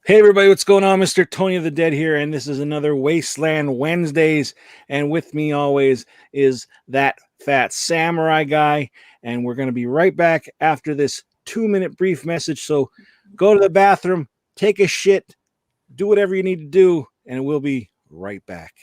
Hey everybody, what's going on? Mr. Tony of the Dead here, and this is another Wasteland Wednesdays. And with me always is that fat samurai guy. And we're going to be right back after this 2-minute brief message. So go to the bathroom, take a shit, do whatever you need to do, and we'll be right back.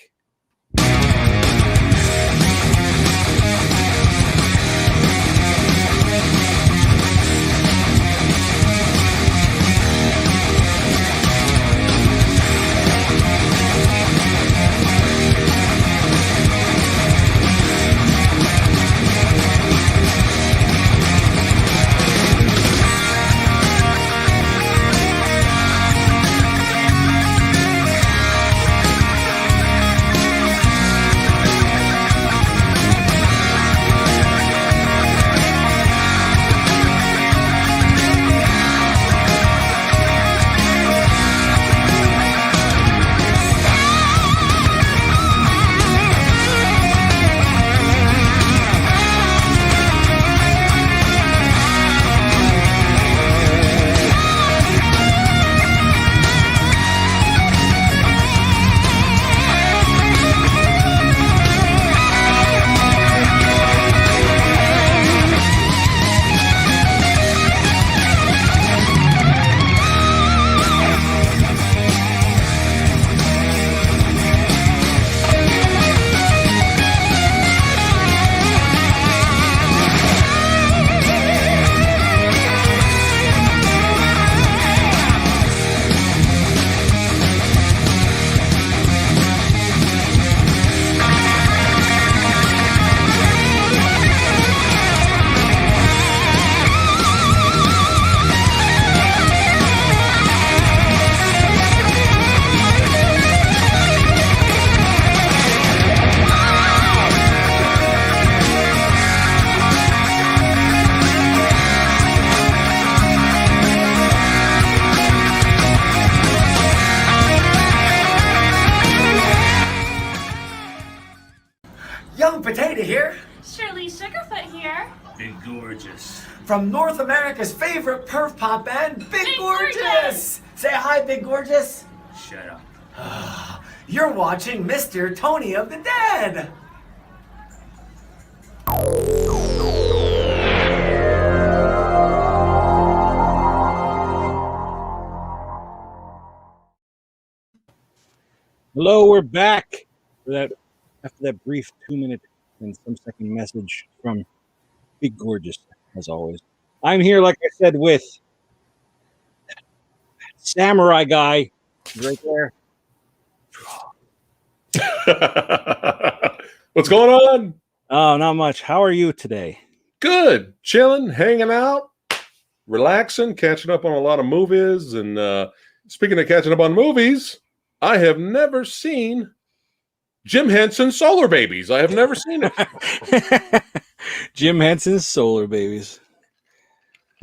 Potato here. Shirley Sugarfoot here. Big Gorgeous. From North America's favorite perf pop band, Big Gorgeous. Say hi, Big Gorgeous. Shut up. You're watching Mr. Tony of the Dead. Hello, we're back after that brief 2-minute and some second message from Big Gorgeous, as always. I'm here, like I said, with Samurai Guy right there. What's going on? Oh, not much. How are you today? Good. Chilling, hanging out, relaxing, catching up on a lot of movies. And speaking of catching up on movies, I have never seen Jim Henson's Solarbabies. I have never seen it. Jim Henson's Solarbabies.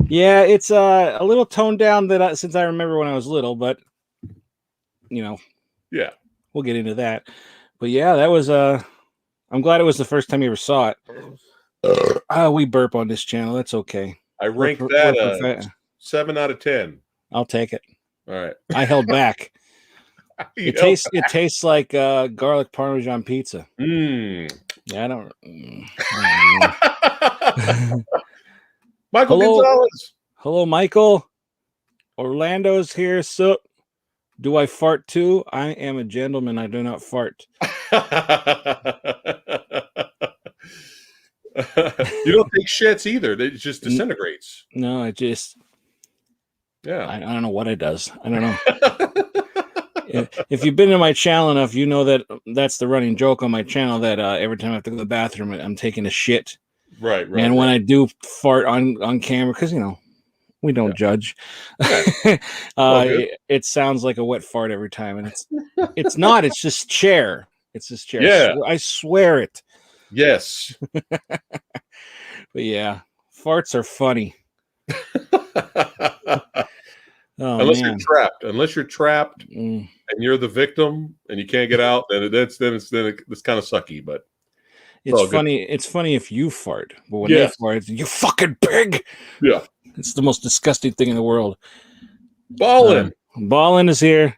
Yeah, it's a little toned down since I remember when I was little, but yeah, we'll get into that. But yeah, that was I'm glad it was the first time you ever saw it. We burp on this channel. That's okay. I ranked that 7 out of 10. I'll take it. All right. I held back. It tastes like garlic Parmesan pizza. Yeah, I don't know. Michael Gonzalez. Hello, Michael. Orlando's here. So, do I fart too? I am a gentleman. I do not fart. You don't take shits either. It just disintegrates. No, I just. Yeah. I don't know what it does. I don't know. If you've been to my channel enough, you know that that's the running joke on my channel, that every time I have to go to the bathroom, I'm taking a shit. Right. And when I do fart on camera, because, we don't judge, it sounds like a wet fart every time. And it's not. It's just chair. It's just chair. Yeah. I swear it. Yes. But yeah, farts are funny. Unless you're trapped and you're the victim and you can't get out, then it's kind of sucky. But it's funny. It's funny if you fart, but when they fart, it's, you fucking pig. Yeah, it's the most disgusting thing in the world. Ballin'. Ballin is here.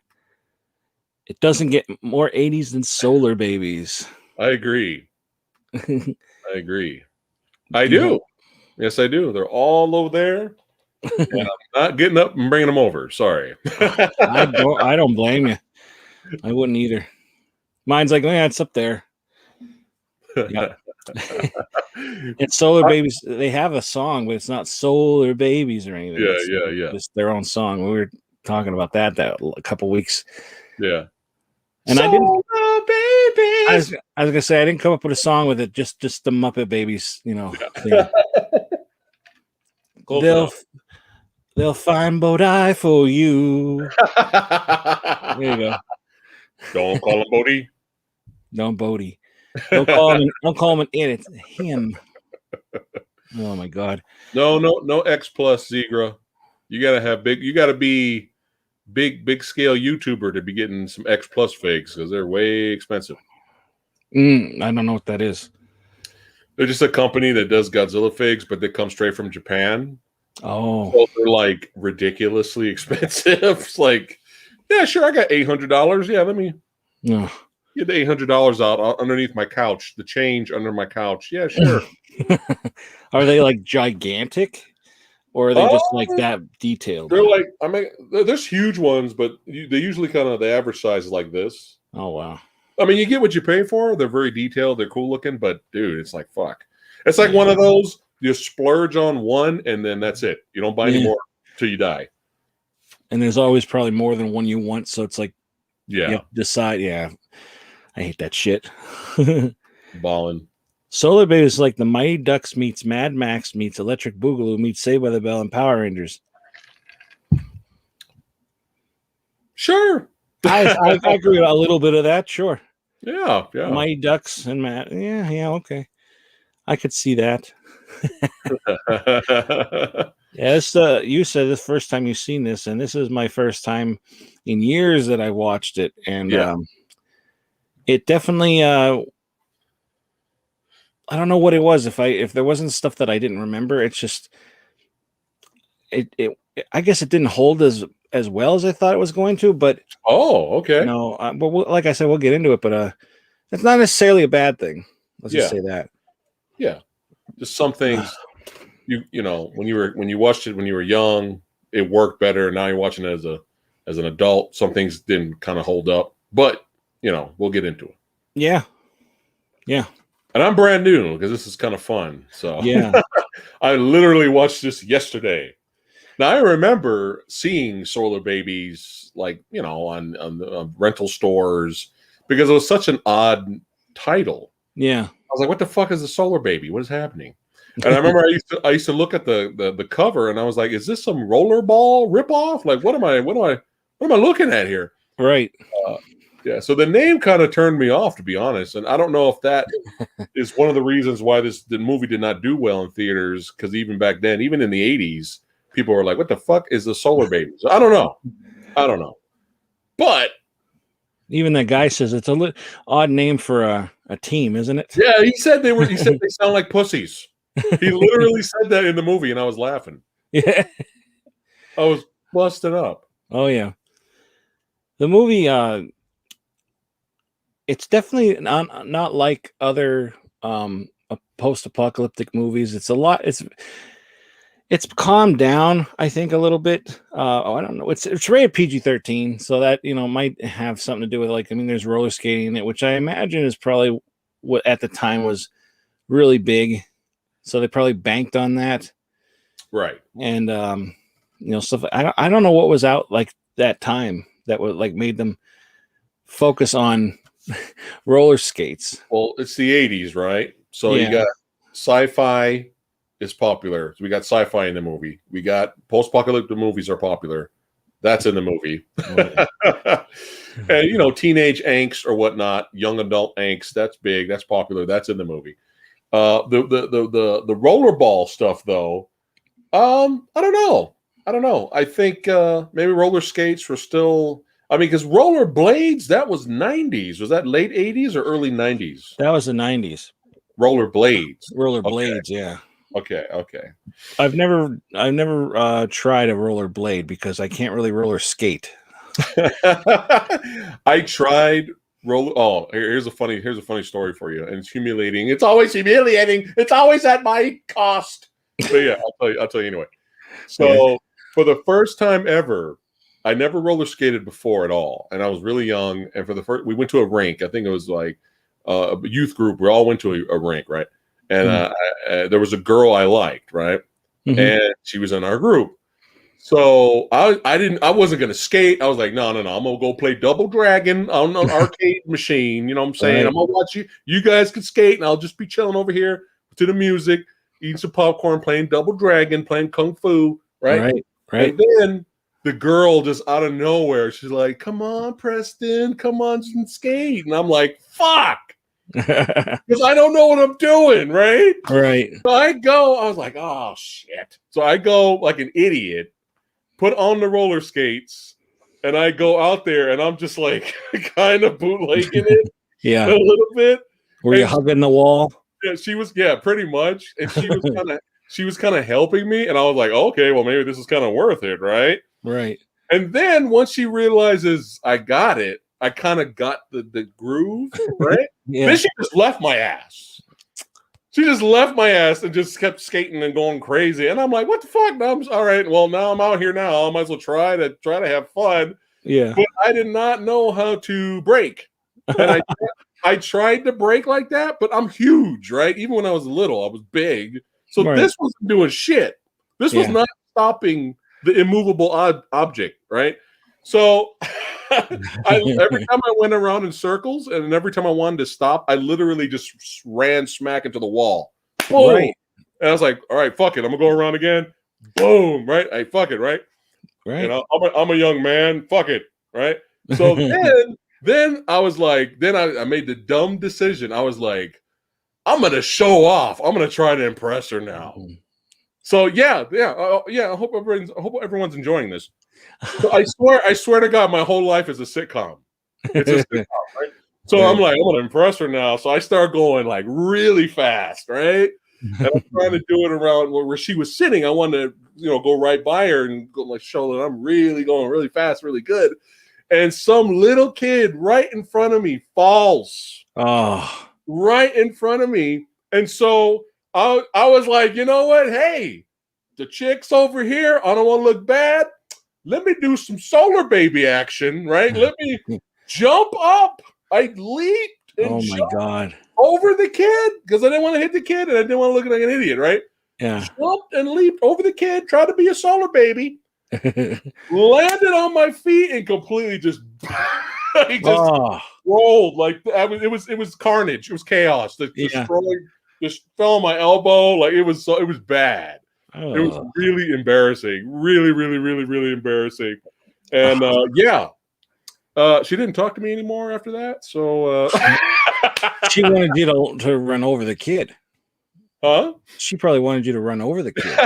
It doesn't get more 80s than Solarbabies. I agree. I agree. I do. Yes, I do. They're all over there. And I'm not getting up and bringing them over. Sorry. I don't blame you. I wouldn't either. Mine's like, oh yeah, it's up there. Yep. It's Solarbabies. They have a song, but it's not Solarbabies or anything. Yeah. It's their own song. We were talking about that a couple weeks. Yeah. And I didn't. Babies. I was gonna say I didn't come up with a song with it. Just the Muppet Babies, you know. They'll find Bodhi for you. There you go. Don't call him Bodhi. Don't Bodhi. Don't call him an it. It's him. Oh my God. No X plus Zegra. You gotta be big scale YouTuber to be getting some X plus figs because they're way expensive. I don't know what that is. They're just a company that does Godzilla figs, but they come straight from Japan. Oh, So they're like ridiculously expensive. It's like, yeah, sure, I got $800. Yeah, let me get the $800 out underneath my couch. The change under my couch. Yeah, sure. Are they like gigantic, or are they just like that detailed? They're like, I mean, there's huge ones, but they usually the average size is like this. Oh wow. I mean, you get what you pay for. They're very detailed. They're cool looking, but dude, it's like fuck. It's like one of those. You splurge on one, and then that's it. You don't buy any more till you die. And there's always probably more than one you want, so it's like, yeah, decide. Yeah, I hate that shit. Ballin'. Solarbabies is like the Mighty Ducks meets Mad Max meets Electric Boogaloo meets Saved by the Bell and Power Rangers. Sure, I agree with a little bit of that. Sure. Yeah. Mighty Ducks and Mad. Yeah. Okay, I could see that. Yeah, you said this first time you've seen this, and this is my first time in years that I watched it, and it definitely I don't know what it was. If there wasn't stuff that I didn't remember, it's just it I guess it didn't hold as well as I thought it was going to. But okay, no, but like I said, we'll get into it. But it's not necessarily a bad thing. Let's just say that. Yeah, just some things. You know, when you watched it when you were young, it worked better. Now you're watching it as an adult. Some things didn't kind of hold up, but we'll get into it. Yeah. And I'm brand new because this is kind of fun. So yeah, I literally watched this yesterday. Now I remember seeing Solarbabies on rental stores because it was such an odd title. Yeah, I was like, "What the fuck is a Solarbaby? What is happening?" And I remember I used to look at the cover and I was like, "Is this some rollerball ripoff? Like, what am I looking at here?" Right. Yeah. So the name kind of turned me off, to be honest. And I don't know if that is one of the reasons why the movie did not do well in theaters. Because even back then, even in the 80s, people were like, "What the fuck is the Solarbabies?" I don't know. But even that guy says it's a odd name for a team, isn't it? Yeah, he said they sound like pussies. He literally said that in the movie, and I was laughing. Yeah, I was busting up. Oh yeah, the movie. It's definitely not like other post-apocalyptic movies. It's a lot. It's calmed down, I think, a little bit. I don't know. It's rated PG-13, so that might have something to do with there's roller skating in it, which I imagine is probably what at the time was really big. So they probably banked on that, right? And stuff. I don't know what was out like that time that would made them focus on roller skates. Well, it's the 80s, right? So you got sci-fi is popular. So we got sci-fi in the movie. We got post-apocalyptic movies are popular. That's in the movie. And teenage angst or whatnot, young adult angst. That's big. That's popular. That's in the movie. The rollerball stuff, though, I don't know. I think maybe roller skates were still. I mean, because roller blades, that was 90s. Was that late 80s or early 90s? That was the 90s. Roller blades. Yeah. Okay. I've never tried a roller blade because I can't really roller skate. I tried roll. Oh, here's a funny story for you, and it's humiliating. It's always humiliating. It's always at my cost. But yeah, I'll tell you anyway. So for the first time ever, I never roller skated before at all, and I was really young. And for the first, we went to a rink. I think it was like a youth group. We all went to a rink, right? And there was a girl I liked, right? And she was in our group. So I wasn't gonna skate. I was like, no, I'm gonna go play Double Dragon on an arcade machine. You know what I'm saying? I'm gonna watch you. You guys can skate, and I'll just be chilling over here to the music, eating some popcorn, playing Double Dragon, playing Kung Fu, right? And then the girl just out of nowhere, she's like, "Come on, Preston, come on and skate," and I'm like, "Fuck." Because I don't know what I'm doing, right? So I was like, oh shit. So I go like an idiot, put on the roller skates, and I go out there, and I'm just like kind of bootlegging it, a little bit. Were you hugging the wall? Yeah, she was, pretty much, and she was kind of helping me, and I was like, okay, well maybe this is kind of worth it, right? And then once she realizes I got it, I kind of got the groove, right? Then she just left my ass. She just left my ass and just kept skating and going crazy. And I'm like, what the fuck? Now all right. Well, now I'm out here now. I might as well try to have fun. But I did not know how to break. And I tried to break like that, but I'm huge, right? Even when I was little, I was big. So this wasn't doing shit. This was not stopping the immovable object, right? So every time I went around in circles, and every time I wanted to stop, I literally just ran smack into the wall. Boom! And I was like, all right, fuck it. I'm going to go around again. Boom! Right? Hey, fuck it, right? You know, I'm a young man. Fuck it, right? So then I was like, I made the dumb decision. I was like, I'm going to show off. I'm going to try to impress her now. So I hope everyone's enjoying this. So I swear to God, my whole life is a sitcom. It's a sitcom, right? So I'm like, I'm gonna impress her now. So I start going like really fast, right? And I'm trying to do it around where she was sitting. I wanted to, go right by her and go like show that I'm really going really fast, really good. And some little kid right in front of me falls. Right in front of me. And so I was like, you know what? Hey, the chick's over here. I don't want to look bad. Let me do some solar baby action, right? Let me jump up. I leaped and jumped over the kid because I didn't want to hit the kid and I didn't want to look like an idiot, right? Jumped and leaped over the kid, tried to be a solar baby, landed on my feet and completely just, rolled like it was carnage. It was chaos. Just fell on my elbow. Like it was bad. It was really embarrassing. Really, really, really, really embarrassing. And she didn't talk to me anymore after that. So she wanted you to run over the kid. Huh? She probably wanted you to run over the kid.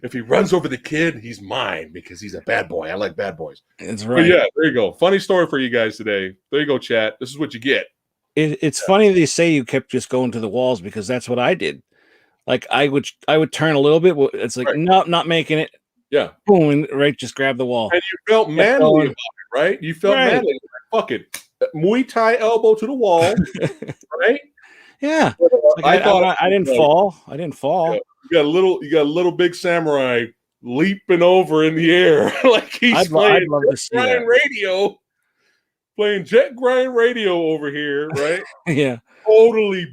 If he runs over the kid, he's mine because he's a bad boy. I like bad boys. That's right. But yeah, there you go. Funny story for you guys today. There you go, chat. This is what you get. It's funny they say you kept just going to the walls because that's what I did. Like I would turn a little bit. It's like no, not making it. Yeah. Boom. Right. Just grab the wall. And you felt manly about it, right? You felt manly. Like, fuck it. Muay Thai elbow to the wall. Right? Yeah. Like I didn't fall. I didn't fall. Yeah. You got a little big samurai leaping over in the air like he's playing Jet Radio. Playing Jet Grind Radio over here, right? Yeah. Totally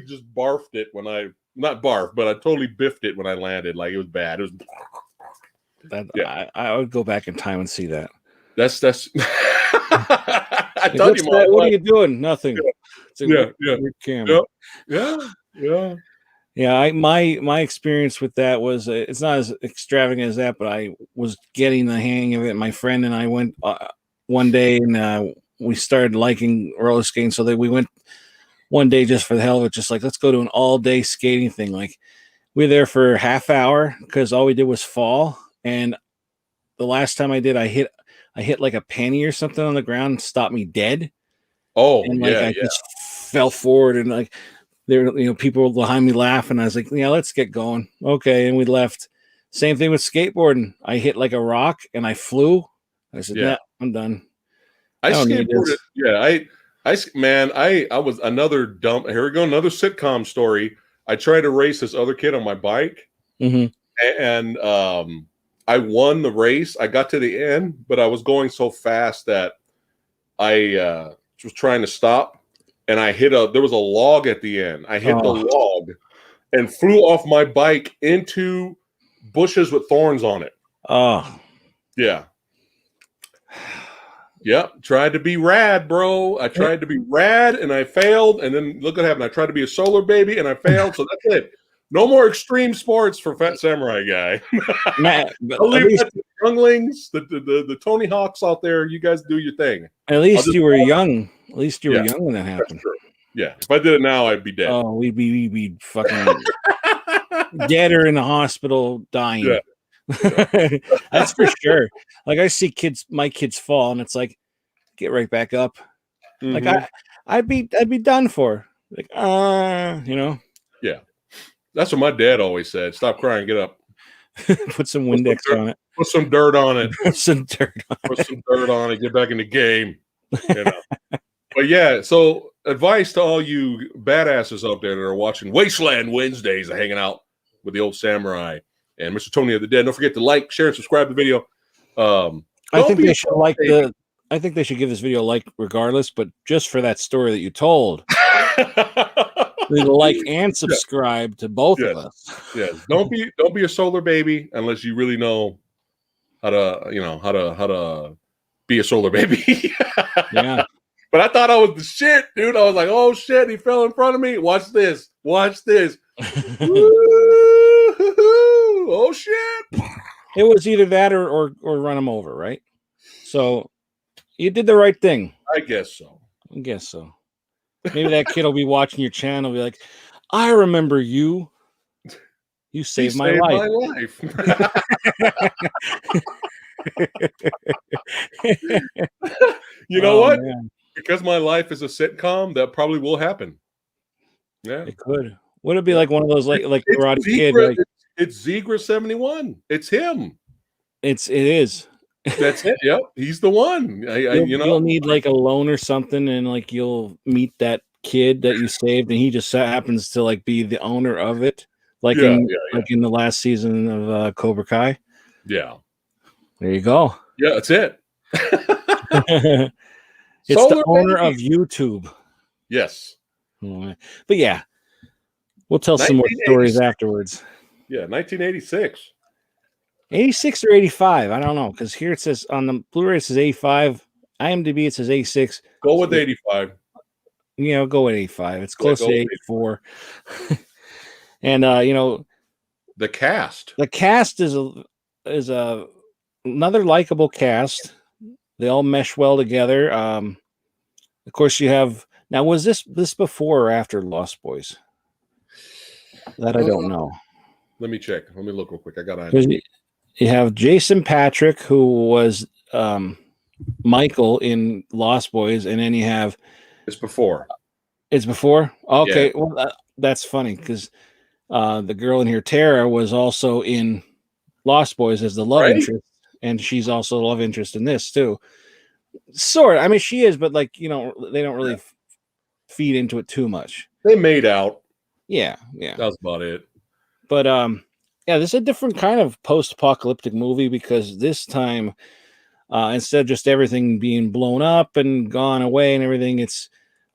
just barfed it when I not barfed, but I totally biffed it when I landed. Like it was bad. It was I would go back in time and see that. That's I told you, what are you doing? Nothing. Yeah. My experience with that was it's not as extravagant as that, but I was getting the hang of it. My friend and I went one day and we started liking roller skating, so that we went one day just for the hell of it, just like let's go to an all-day skating thing. Like we were there for a half hour because all we did was fall. And the last time I did, I hit like a penny or something on the ground and stopped me dead. Oh, and I just fell forward and like there, people behind me laughing. I was like, yeah, let's get going. Okay. And we left. Same thing with skateboarding. I hit like a rock and I flew. I said, Yeah. "Nah, I'm done." I don't need skateboarded. this. Yeah, I was another dumb. Here we go, another sitcom story. I tried to race this other kid on my bike, Mhm. and I won the race. I got to the end, but I was going so fast that I was trying to stop, and I hit there was a log at the end. I hit the Oh. log and flew off my bike into bushes with thorns on it. Oh, Yeah. Yep. Tried to be rad, bro. I tried to be rad and I failed. And then look what happened. I tried to be a solar baby and I failed. So that's it. No more extreme sports for Fat Samurai Guy. man, but I'll at leave least, that to the younglings, the Tony Hawks out there. You guys do your thing. at least just- you were young. At least you were Yeah. young when that That's happened. true. Yeah. If I did it now, I'd be dead. Oh, we'd be fucking dead or in the hospital dying. Yeah. That's for sure. Like I see my kids fall, and it's like, get right back up. Like Mhm. I'd be done for. Like you know, That's what my dad always said. Stop crying, get up. put some Windex on it. Put some dirt on it. Put some dirt on Put some dirt on it. Get back in the game. You know. But yeah, so advice to all you badasses out there that are watching Wasteland Wednesdays, hanging out with the old samurai and Mr. Tony of the Dead. Don't forget to like, share, and subscribe to the video. I think they should like the. I think they should give this video a like regardless, but just for that story that you told, they like and subscribe to both of us. Yes. Don't be a solar baby unless you really know how to be a solar baby. Yeah. But I thought I was the shit, dude. I was like, oh shit, he fell in front of me. Watch this. Watch this. Oh shit. It was either that or run him over, right? So you did the right thing. I guess so. I guess so. Maybe that kid will be watching your channel and be like, I remember you. You saved my life. You know what? Man. Because my life is a sitcom, that probably will happen. Yeah. It could. Would it be like one of those like Karate Kid? Zegra, Like, it's Zegra 71. It's him. it is. That's it. Yep. He's the one. You'll need like a loan or something, and like you'll meet that kid that you saved, and he just happens to like be the owner of it. Like in the last season of Cobra Kai. Yeah. There you go. Yeah, that's it. It's Solar the owner baby. of YouTube. Yes. But yeah, we'll tell some more stories afterwards. Yeah, 1986. 86 or 85. I don't know. Because here it says on the Blu-ray it says 85. IMDb it says 86. Go with 85. You know, go with 85. It's close go to with 84. And you know, the cast is another likable cast. They all mesh well together. Of course, you have now. Was this before or after Lost Boys? That I don't know. Let me check. Let me look real quick. I got it. You have Jason Patrick, who was Michael in Lost Boys, and then you have It's before. It's before. Okay, Yeah. well that's funny because the girl in here, Tara, was also in Lost Boys as the love interest, and she's also the love interest in this too. Sort. I mean, she is, but like they don't really feed into it too much. They made out. Yeah. That was about it. But yeah, this is a different kind of post-apocalyptic movie because this time, instead of just everything being blown up and gone away and everything, it's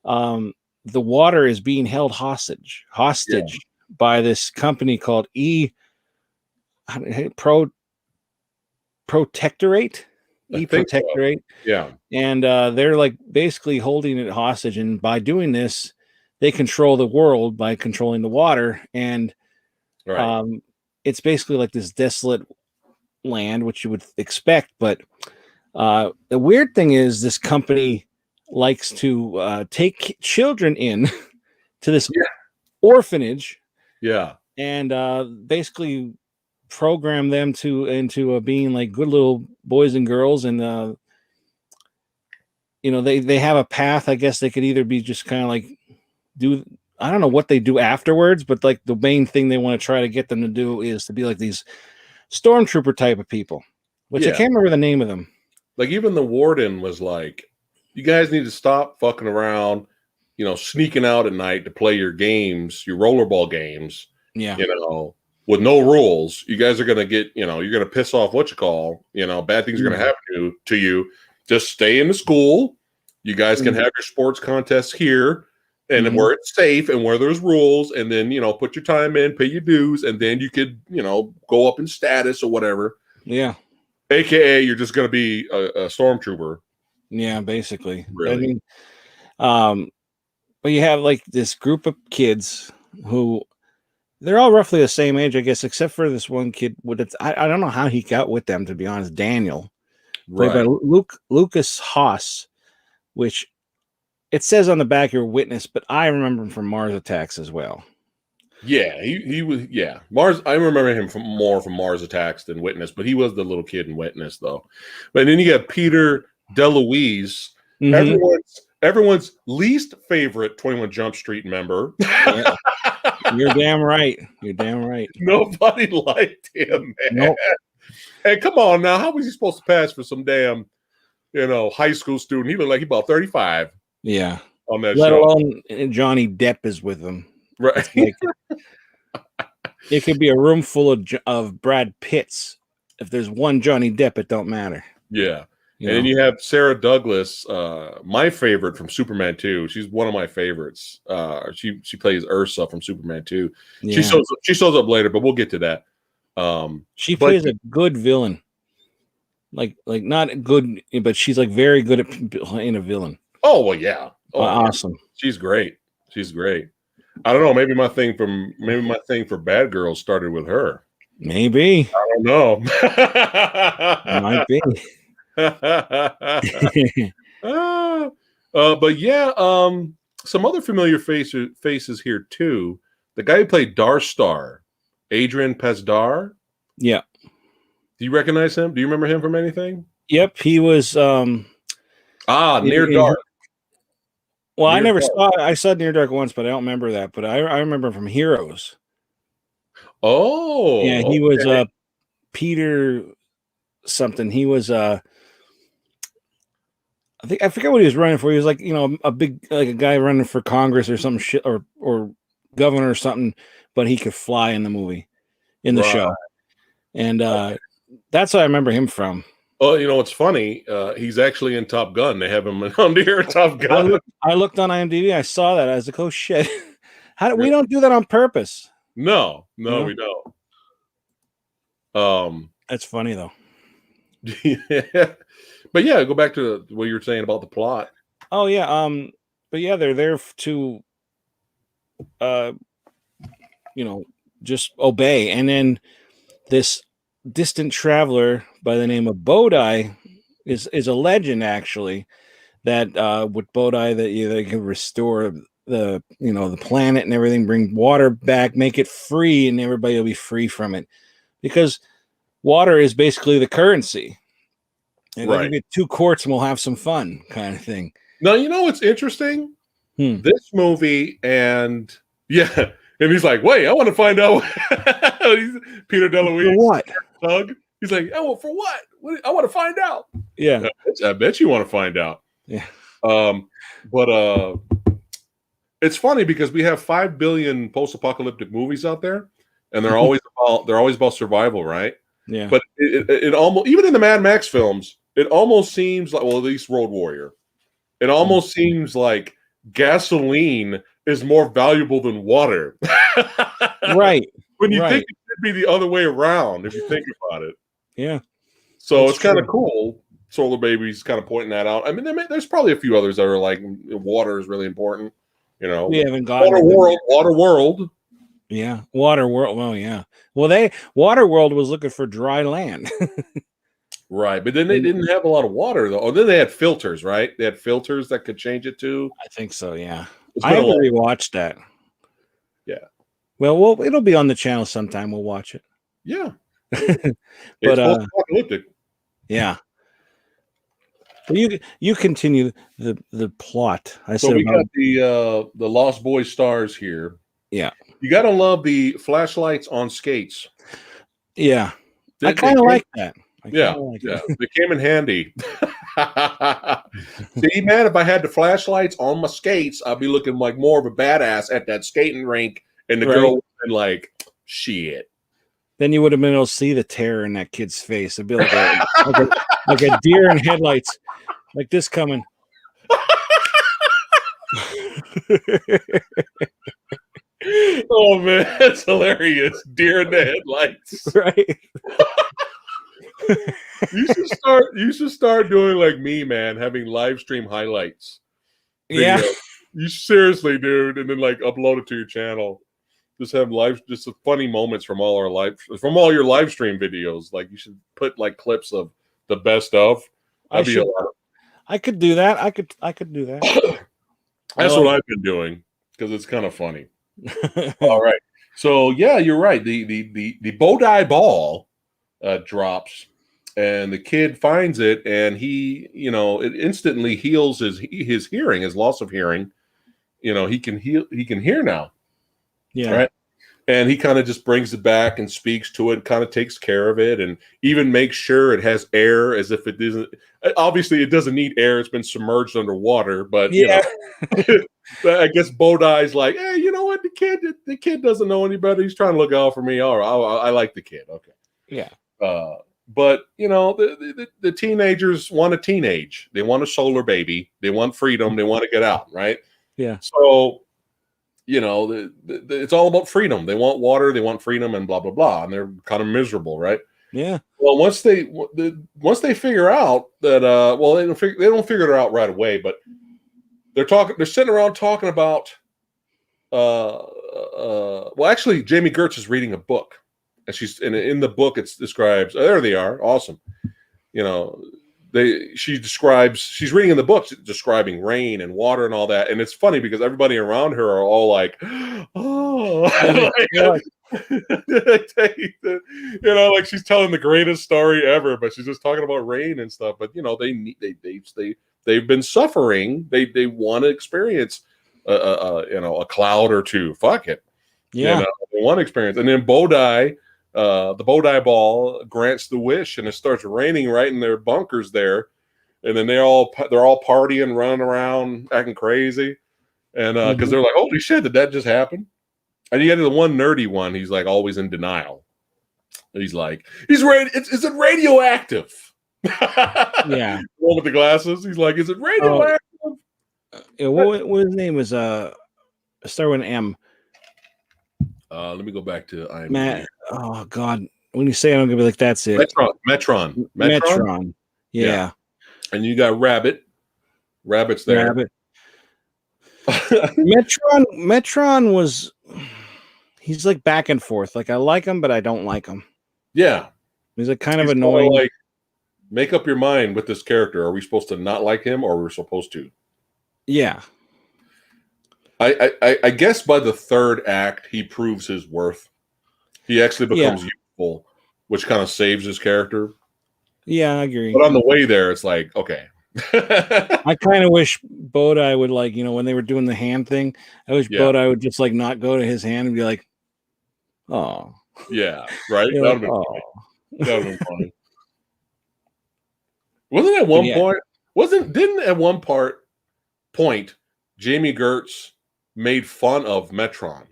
the water is being held hostage by this company called Protectorate. Protectorate. So. Yeah. And they're like basically holding it hostage, and by doing this, they control the world by controlling the water, and it's basically like this desolate land, which you would expect. But the weird thing is, this company likes to take children in to this orphanage, and basically program them into being like good little boys and girls, and they have a path. I guess they could either be just kind of like I don't know what they do afterwards, but like the main thing they want to try to get them to do is to be like these stormtrooper type of people, which I Yeah. can't remember the name of them. Like even the warden was like, "You guys need to stop fucking around, sneaking out at night to play your games, your rollerball games, Yeah. with no rules. You guys are gonna get, you're gonna piss off bad things are gonna happen to you. Just stay in the school. You guys can have your sports contests here, and where it's safe and where there's rules, and then put your time in, pay your dues, and then you could go up in status or whatever. Yeah. AKA, you're just gonna be a stormtrooper. Yeah, basically. Really? I mean, but you have like this group of kids who they're all roughly the same age, I guess, except for this one kid. I don't know how he got with them, to be honest. Daniel, played by Lucas Haas, which it says on the back you're witness, but I remember him from Mars Attacks as well. Yeah, he was. Yeah, Mars. I remember him more from Mars Attacks than Witness, but he was the little kid in Witness, though. But then you got Peter DeLuise, everyone's least favorite 21 Jump Street member. Yeah. You're damn right. You're damn right. Nobody liked him, man. Nope. Hey, come on now. How was he supposed to pass for some damn, high school student? He looked like he about 35. Yeah. On that Let show. alone Johnny Depp is with him. Right. Like, it could be a room full of Brad Pitts. If there's one Johnny Depp, it don't matter. Yeah. And then you have Sarah Douglas, my favorite from Superman 2. She's one of my favorites. She plays Ursa from Superman 2. Yeah. She shows up later, but we'll get to that. She plays a good villain. Like not good, but she's like very good at playing a villain. Oh well, yeah. Oh, awesome. Yeah. She's great. She's great. I don't know. Maybe my thing for Bad Girls started with her. Maybe. I don't know. Might be. But yeah, some other familiar faces here too. The guy who played Darstar, Adrian Pesdar. Yeah. Do you recognize him? Do you remember him from anything? Yep, he was Near Dark. Well, Near I saw Near Dark once, but I don't remember that. But I remember him from Heroes. Oh. Yeah, he was Peter something. He was I forget what he was running for. He was like, a big like a guy running for Congress or some shit or governor or something, but he could fly in the movie, in the show. And that's what I remember him from. Oh, what's funny? He's actually in Top Gun. They have him on here Top Gun. I looked on IMDb. I saw that. I was like, oh shit! We don't do that on purpose? No, we don't. That's funny though. Yeah. But yeah, go back to what you were saying about the plot. Oh yeah. But yeah, they're there to, just obey, and then this distant traveler by the name of Bodai is a legend actually, that with Bodai that they can restore the the planet and everything, bring water back, make it free, and everybody will be free from it, because water is basically the currency. And right. Give it 2 quarts and we'll have some fun, kind of thing. Now what's interesting? This movie and yeah. And he's like, wait, I want to find out. Peter DeLuise. For what? Doug. He's like, oh, well, for what? I want to find out. Yeah. I bet you want to find out. Yeah. But it's funny because we have 5 billion post-apocalyptic movies out there, and they're always about survival, right? Yeah. But it almost, even in the Mad Max films, it almost seems like, well, at least Road Warrior, it almost seems like gasoline is more valuable than water. Right. When you think it should be the other way around, if you think about it. Yeah. So That's it's kind of cool. Solarbabies kind of pointing that out. I mean, there's probably a few others that are like, water is really important. We haven't gotten Waterworld. Yeah, Waterworld. Oh yeah. Well, Waterworld was looking for dry land. Right, but then they didn't have a lot of water though. Oh, then they had filters, right? They had filters that could change it too. I think so. Yeah, I haven't rewatched that. Yeah. Well, it'll be on the channel sometime. We'll watch it. Yeah. But post-apocalyptic. Yeah. Well, you continue the plot. So we got the Lost Boys stars here. Yeah. You got to love the flashlights on skates. Yeah. I kind of like that. Yeah, they came in handy. See, man, if I had the flashlights on my skates, I'd be looking like more of a badass at that skating rink, and the girl would have been like, shit. Then you would have been able to see the terror in that kid's face. It'd be like like a deer in headlights, like this coming. Oh man, that's hilarious! Deer in the headlights, right? You should start doing like me, man, having live stream highlights. Yeah, you seriously, dude, and then like upload it to your channel. Just have just funny moments from all your live stream videos. Like you should put like clips of the best of. I could do that. I could do that. That's what I've been doing because it's kind of funny. All right. So yeah, you're right. The bow tie ball drops, and the kid finds it, and he, it instantly heals his hearing, his loss of hearing. He can hear now. Yeah. Right. And he kind of just brings it back and speaks to it, kind of takes care of it, and even makes sure it has air, as if it doesn't. Obviously, it doesn't need air; it's been submerged underwater. But I guess Bodai's like, hey, you know what? The kid doesn't know any better. He's trying to look out for me. All right, I like the kid. Okay. Yeah. But the teenagers want a teenage. They want a solar baby. They want freedom. They want to get out. Right. Yeah. So. It's all about freedom. They want water, they want freedom, and blah blah blah, and they're kind of miserable, right? Yeah. Well, once they figure out that, they don't figure it out right away, but they're sitting around talking about, actually, Jamie Gertz is reading a book, and she's in the book. It describes. There they are, awesome. She's reading in the books describing rain and water and all that, and it's funny because everybody around her are all like, oh, like she's telling the greatest story ever, but she's just talking about rain and stuff. But they've been suffering. They want to experience a cloud or two. Fuck it, yeah. They want to experience, and then Bodai. The bow tie ball grants the wish, and it starts raining right in their bunkers there, and then they're all partying, running around, acting crazy, and because they're like, "Holy shit, did that just happen?" And you get the one nerdy one; he's like always in denial. He's like, "Is it radioactive?" Yeah, the one with the glasses. He's like, "Is it radioactive?" What his name is? Start with an M. Let me go back to Matt. Oh God, when you say it, I'm gonna be like, that's it. Metron. Yeah. And you got Rabbit. Rabbit's there. Rabbit. Metron was. He's like back and forth. Like I like him, but I don't like him. Yeah. He's like kind of annoying. Like, make up your mind with this character. Are we supposed to not like him, or we're supposed to? Yeah. I guess by the third act, he proves his worth. He actually becomes useful, which kind of saves his character. Yeah, I agree. But on the way there, it's like, okay. I kind of wish Bodai would, like, when they were doing the hand thing, I wish Bodai would just like not go to his hand and be like, oh. Yeah, right? That would have been funny. That would have been funny. Wasn't at one point, didn't at one point, Jamie Gertz made fun of Metron,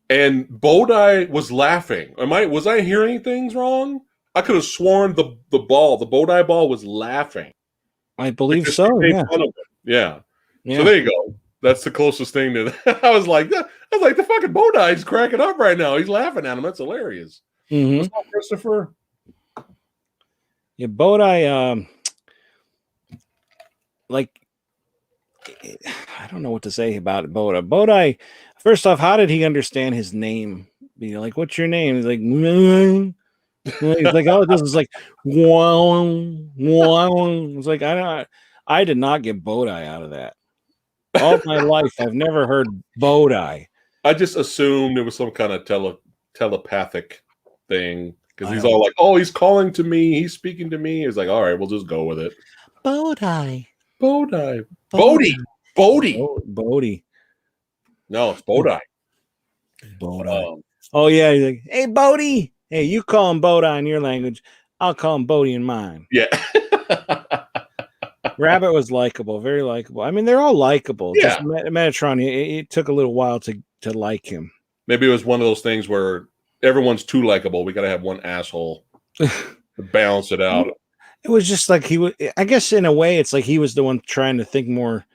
and Bodai was laughing. Was I hearing things wrong? I could have sworn the Bodai ball was laughing. I believe so. Yeah. So there you go. That's the closest thing to that. I was like, the fucking Bodai's cracking up right now. He's laughing at him. That's hilarious. Mm-hmm. What's up, Christopher? Yeah, Bodai. I don't know what to say about it, Bodai. Bodai, first off, how did he understand his name? Like, what's your name? He's like, he's like, all it does is like, it's like, I did not get Bodai out of that. All my life, I've never heard Bodai. I just assumed it was some kind of telepathic thing, because he's all like, oh, he's calling to me, he's speaking to me. He's like, all right, we'll just go with it. Bodhi. Bodhi. No, it's Bodhi. Oh yeah, he's like, hey Bodhi, Hey, you call him Bodhi in your language. I'll call him Bodhi in mine. Yeah. Rabbit was likable, very likable. I mean, they're all likable. Yeah. Just Metatron, it took a little while to like him. Maybe it was one of those things where everyone's too likable. We got to have one asshole to balance it out. It was just like he was. I guess in a way, it's like he was the one trying to think more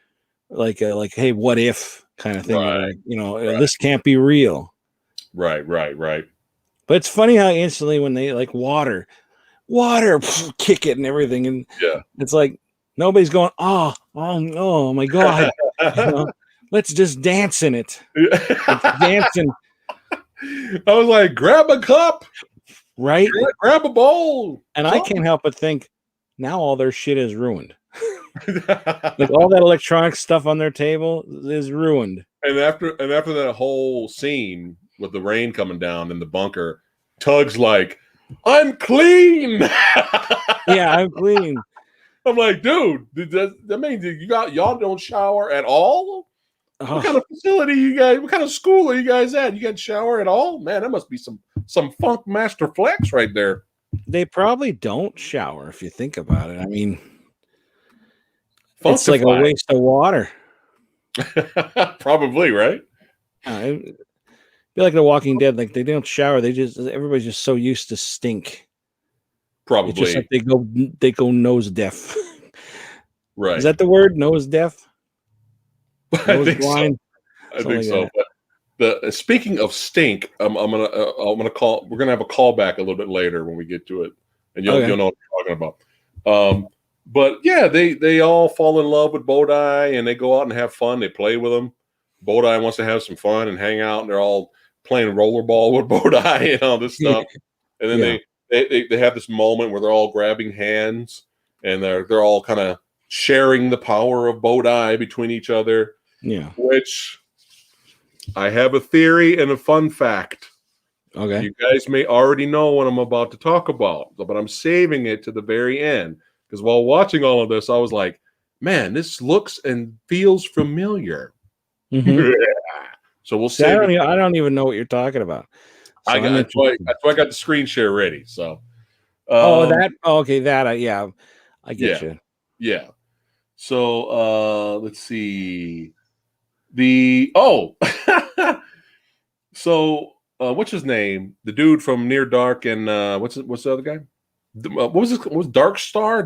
like hey, what if kind of thing. Right. Like, this can't be real. Right. But it's funny how instantly when they like water, kick it and everything, and it's like nobody's going, oh my god, let's just dance in it. It's dancing. I was like, grab a cup, right? Grab a bowl, and I can't help but think now all their shit is ruined. Like all that electronic stuff on their table is ruined. And after that whole scene with the rain coming down in the bunker, Tug's like, I'm clean. Yeah, I'm clean. I'm like, dude, that means y'all don't shower at all? What kind of facility you guys? What kind of school are you guys at? You got shower at all? Man, that must be some funk master flex right there. They probably don't shower if you think about it. I mean, it's like a waste of water. Probably, right? It'd be like The Walking Dead. Like they don't shower. Everybody's just so used to stink. Probably. It's just like they go nose deaf. Right. Is that the word? Nose deaf? I think blind? So. I think so. But speaking of stink, we're gonna have a callback a little bit later when we get to it, and you'll know what I'm talking about. But yeah, they all fall in love with Bodhi, and they go out and have fun. They play with him. Bodhi wants to have some fun and hang out, and they're all playing rollerball with Bodhi and all this stuff. And then they have this moment where they're all grabbing hands, and they're all kind of sharing the power of Bodhi between each other. Yeah. Which I have a theory and a fun fact. Okay. You guys may already know what I'm about to talk about, but I'm saving it to the very end. Because while watching all of this, I was like, man, this looks and feels familiar. Mm-hmm. So we'll see. I don't even know what you're talking about. So that's why I got the screen share ready. So I get you. Yeah. So let's see. So what's his name? The dude from Near Dark and what's the other guy? What was this? Was Dark Star?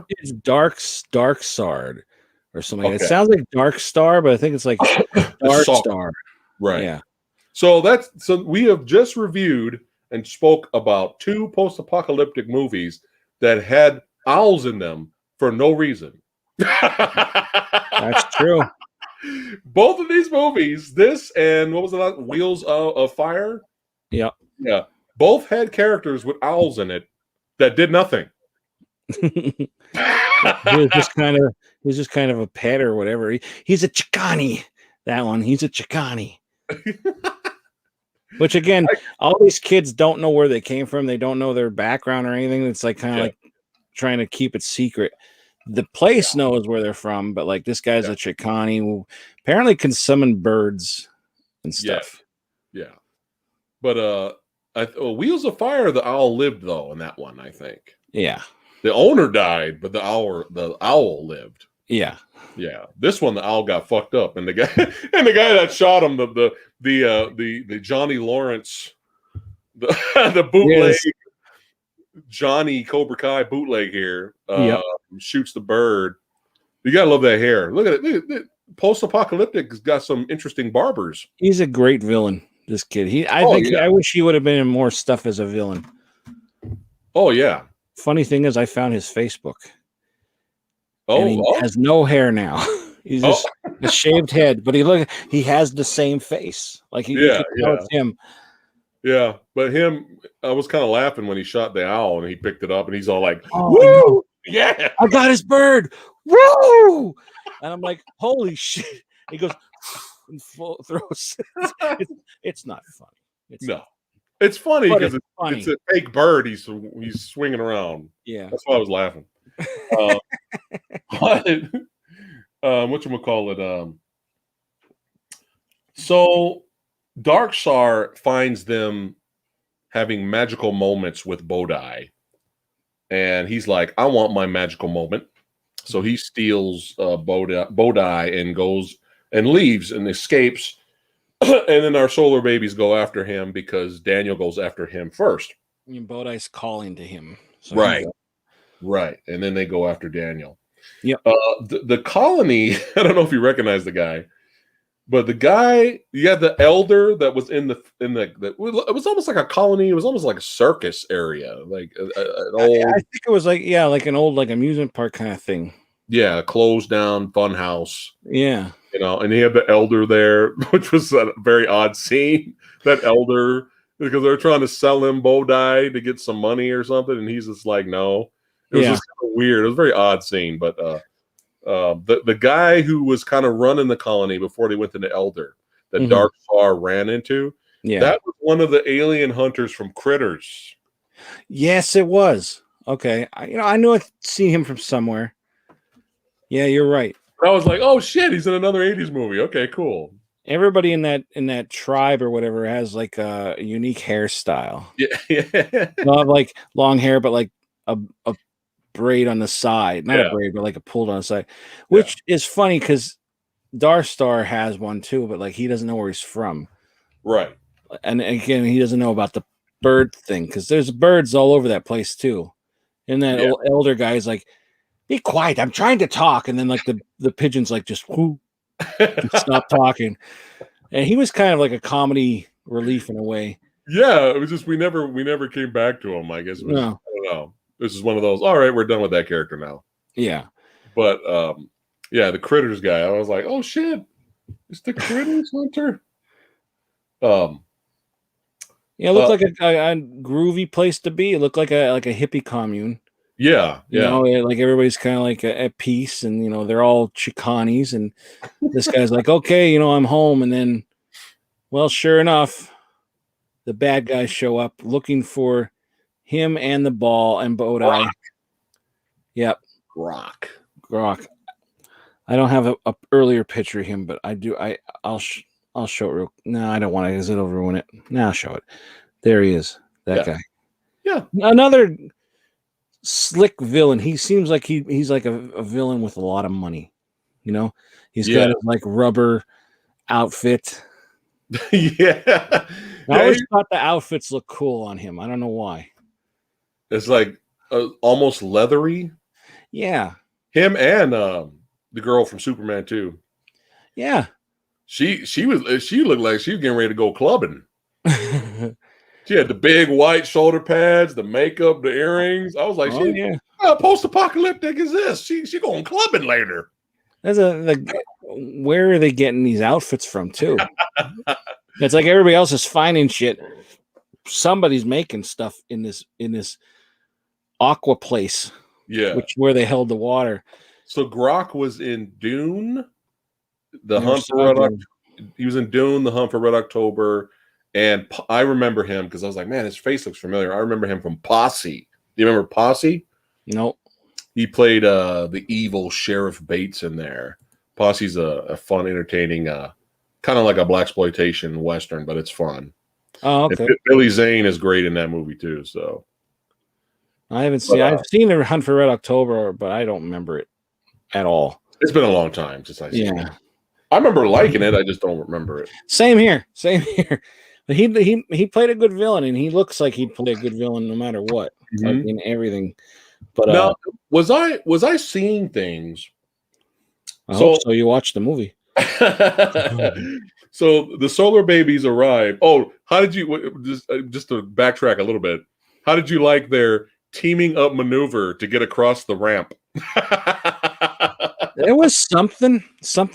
It's Dark Sard or something. Okay. It sounds like Dark Star, but I think it's like Dark Star. Right. Yeah. So we have just reviewed and spoke about 2 post-apocalyptic movies that had owls in them for no reason. That's true. Both of these movies, this and what was the last? Wheels of Fire? Yeah. Yeah. Both had characters with owls in it that did nothing. He was just kind of a pet or whatever. He's a Chicani. That one. He's a Chicani. Which again, all these kids don't know where they came from. They don't know their background or anything. It's like kind of like trying to keep it secret. The place knows where they're from, but like this guy's a Chicani who apparently can summon birds and stuff. Yeah. But Wheels of Fire, the owl lived though in that one, I think. Yeah. The owner died, but the owl lived. Yeah. Yeah. This one, the owl got fucked up, and the guy that shot him, the Johnny Lawrence, the bootleg Johnny Cobra Kai bootleg here, shoots the bird. You gotta love that hair. Look at it. Post-apocalyptic has got some interesting barbers. He's a great villain. This kid. I wish he would have been in more stuff as a villain. Oh yeah. Funny thing is, I found his Facebook. Oh, and he has no hair now. He's just a shaved head, but he has the same face. Like it's him. Yeah, but I was kind of laughing when he shot the owl and he picked it up and he's all like, "Woo! Yeah, I got his bird! Woo!" And I'm like, "Holy shit!" He goes and throws. It's not funny. It's funny because it's a fake bird. He's swinging around. Yeah, that's why I was laughing. Whatchamacallit? So Darkstar finds them having magical moments with Bodai. And he's like, I want my magical moment. So he steals Bodai and goes and leaves and escapes. And then our solar babies go after him because Daniel goes after him first. I mean, Bodai's calling to him. So Right. Right. And then they go after Daniel. Yep. The colony, I don't know if you recognize the guy, but the guy, you had the elder that was in the it was almost like a colony. It was almost like a circus area, like an old. I think it was like an old like amusement park kind of thing. Yeah, closed down fun house. Yeah, And he had the elder there, which was a very odd scene. That elder, because they're trying to sell him Bodai to get some money or something, and he's just like, no. It was just kind of weird. It was a very odd scene, but the guy who was kind of running the colony before they went to the elder, that Dark Star ran into, that was one of the alien hunters from Critters. Yes, it was. Okay, I knew I'd seen him from somewhere. Yeah, you're right. I was like, oh shit, he's in another 80s movie. Okay, cool. Everybody in that tribe or whatever has like a unique hairstyle. Yeah. Not like long hair, but like a braid on the side. Not a braid, but like a pulled on the side. Which is funny because Darstar has one too, but like he doesn't know where he's from. Right. And again, he doesn't know about the bird thing because there's birds all over that place too. And that old elder guy is like, be quiet, I'm trying to talk. And then like the pigeon's like, just stop talking. And he was kind of like a comedy relief in a way. Yeah, it was just we never came back to him. I guess it was, I don't know. This is one of those. All right, we're done with that character now. Yeah, but the Critters guy. I was like, oh shit, it's the Critters hunter. It looked like a groovy place to be. It looked like a hippie commune. Yeah, you know, like everybody's kind of like at peace, and they're all Chicanis, and this guy's like, okay, I'm home, and then, well, sure enough, the bad guys show up looking for him and the ball and Bodai. Yep. Grok. I don't have a earlier picture of him, but I do. I'll show it real. No, I don't want to because it'll ruin it. No, I'll show it. There he is. That guy. Yeah. Another slick villain. He seems like he's like a villain with a lot of money. He's got his like rubber outfit. I always thought the outfits look cool on him. I don't know why. It's like almost leathery. Yeah. Him and the girl from Superman 2. Yeah. She looked like she was getting ready to go clubbing. She had the big white shoulder pads, the makeup, the earrings. I was like, how post-apocalyptic is this? She going clubbing later. Where are they getting these outfits from too? It's like everybody else is finding shit. Somebody's making stuff in this aqua place. Yeah. Where they held the water. So Grok was in Dune, The Hunt for Red October. He was in Dune, The Hunt for Red October. And I remember him because I was like, man, his face looks familiar. I remember him from Posse. Do you remember Posse? Nope. He played the evil Sheriff Bates in there. Posse's a fun, entertaining, kind of like a blaxploitation Western, but it's fun. Oh, okay. And Billy Zane is great in that movie too. So I haven't seen. I've seen The Hunt for Red October, but I don't remember it at all. It's been a long time since I've seen it. I remember liking it. I just don't remember it. Same here. But he played a good villain, and he looks like he'd play a good villain no matter what, like in everything. But now, was I seeing things? I hope so. You watched the movie. So the Solar Babies arrive. Oh, how did you just to backtrack a little bit? How did you like their teaming up maneuver to get across the ramp? It was something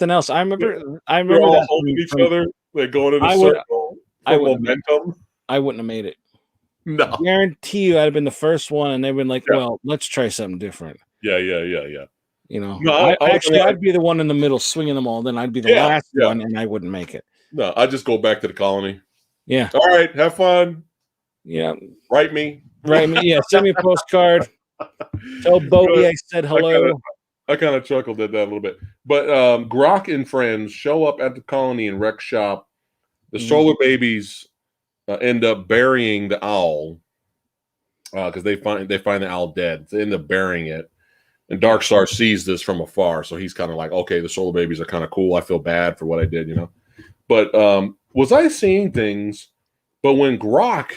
else. I remember They're all holding each other, like going in a circle. I wouldn't have made it. No, I guarantee you, I'd have been the first one, and they've been like, "Well, let's try something different." Yeah. No, I'd be the one in the middle swinging them all. Then I'd be the last one, and I wouldn't make it. No, I just go back to the colony. Yeah. All right, have fun. Yeah. Write me. Yeah. Send me a postcard. Tell Bobby I said hello. I kind of chuckled at that a little bit. But Grok and friends show up at the colony and wreck shop. The Solar Babies end up burying the owl because they find the owl dead. They end up burying it, and Darkstar sees this from afar, so he's kind of like, okay, the Solar Babies are kind of cool. I feel bad for what I did, But was I seeing things? But when Grok,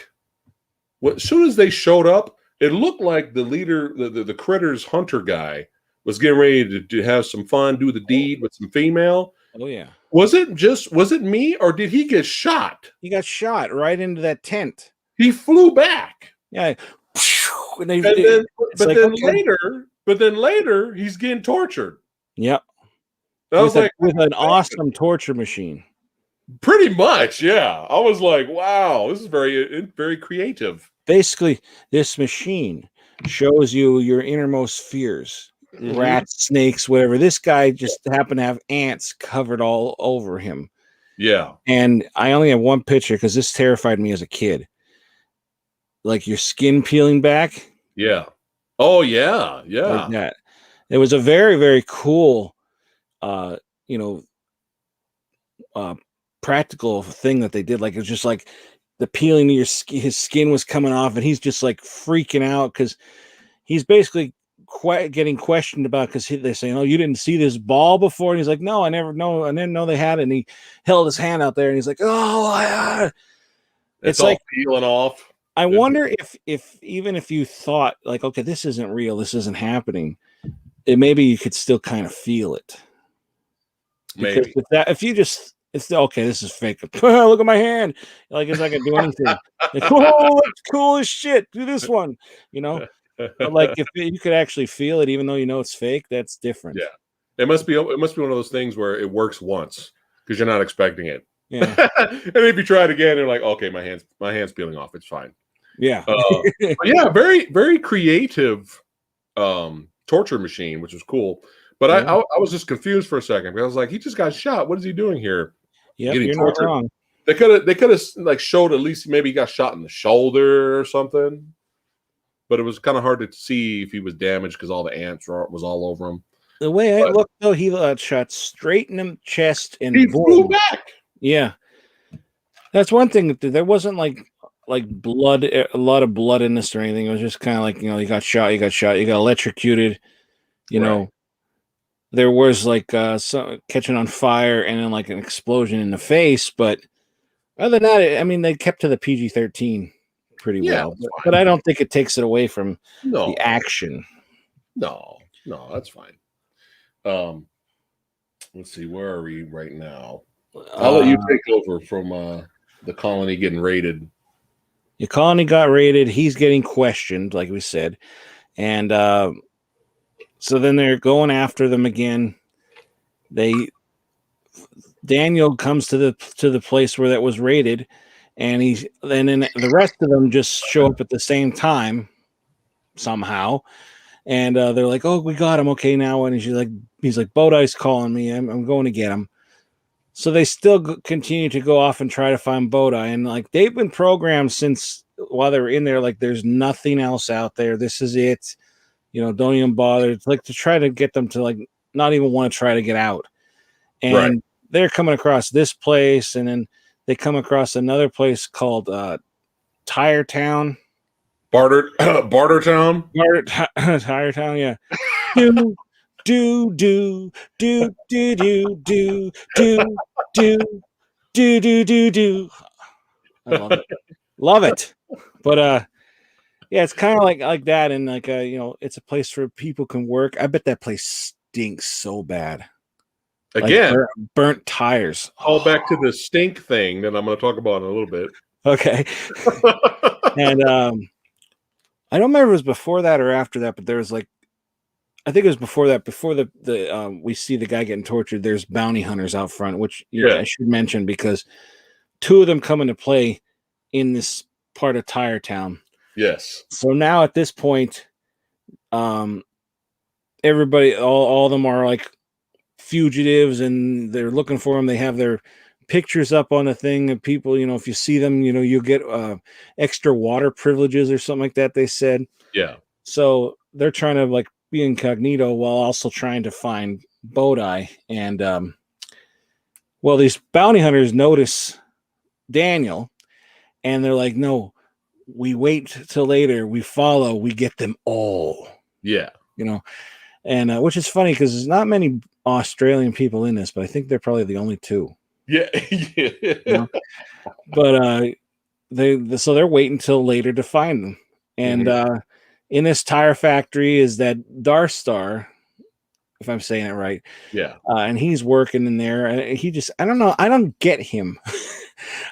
as soon as they showed up, it looked like the leader, the critters hunter guy, was getting ready to have some fun, do the deed with some female. Oh yeah. Was it me, or did he get shot? He got shot right into that tent. He flew back. Yeah. But then later, he's getting tortured. Yep. I was like, with an awesome torture machine. Pretty much, yeah. I was like, wow, this is very creative. Basically, this machine shows you your innermost fears. Rats, snakes, whatever. This guy just happened to have ants covered all over him. Yeah. And I only have one picture because this terrified me as a kid. Like your skin peeling back. Yeah. Oh, yeah. Yeah. Like that. It was a very, very cool, practical thing that they did. Like, it was just like the peeling of his skin was coming off, and he's just like freaking out because he's basically getting questioned about, because they're saying, oh, you didn't see this ball before, and he's like, no, I didn't know they had it. And he held his hand out there and he's like, oh, it's all like peeling off. I wonder if even if you thought like, okay, this isn't real, this isn't happening, maybe you could still kind of feel it. Maybe it's okay, this is fake. Look at my hand. Like, it's not gonna do anything. Like, oh, that's cool as shit. Do this one, But like, if you could actually feel it, even though it's fake, that's different. Yeah, it must be one of those things where it works once because you're not expecting it. Yeah, and if you try it again, you're like, okay, my hand's peeling off. It's fine. Yeah, yeah, very very creative torture machine, which was cool. But I was just confused for a second because I was like, he just got shot. What is he doing here? Yeah, you're not wrong. They could have like showed at least maybe he got shot in the shoulder or something. But it was kind of hard to see if he was damaged because all the ants was all over him. The way I looked, though, he got shot straight in the chest and he flew back. Yeah, that's one thing. There wasn't like blood, a lot of blood in this or anything. It was just kind of like, you got shot, you got electrocuted. There was like some catching on fire and then like an explosion in the face. But other than that, I mean, they kept to the PG-13 pretty well. But I don't think it takes it away from the action. No, that's fine. Let's see, where are we right now? I'll let you take over from the colony getting raided. The colony got raided. He's getting questioned, like we said. And so then they're going after them again. Daniel comes to the place where that was raided, and then the rest of them just show up at the same time somehow. And they're like, "Oh, we got him. Okay, now." And he's like, "Bodai's calling me. I'm going to get him." So they still continue to go off and try to find Bodai, and like they've been programmed since while they were in there. Like, there's nothing else out there. This is it. Don't even bother. It's like to try to get them to like not even want to try to get out. And they're coming across this place, and then they come across another place called Tire Town. Barter Town. Tire Town, yeah. do do do do do do do do do do. I love it. But yeah, it's kind of like that, and like it's a place where people can work. I bet that place stinks so bad. Again, like burnt tires. All back to the stink thing that I'm going to talk about in a little bit. Okay. And I don't remember if it was before that or after that, but there was like, I think it was before that. Before the we see the guy getting tortured. There's bounty hunters out front, which I should mention because two of them come into play in this part of Tire Town. Yes. So now at this point, everybody, all of them are like fugitives, and they're looking for them. They have their pictures up on the thing, and people, if you see them, you'll get extra water privileges or something like that. They said, yeah. So they're trying to like be incognito while also trying to find Bodai. And well, these bounty hunters notice Daniel, and they're like, no, we wait till later, we follow, we get them all. Yeah. You know, and which is funny because there's not many Australian people in this, but I think they're probably the only two. Yeah. Yeah. You know? But so they're waiting till later to find them. And in this tire factory is that Darstar, if I'm saying it right. Yeah. And he's working in there, and he just, I don't know, I don't get him.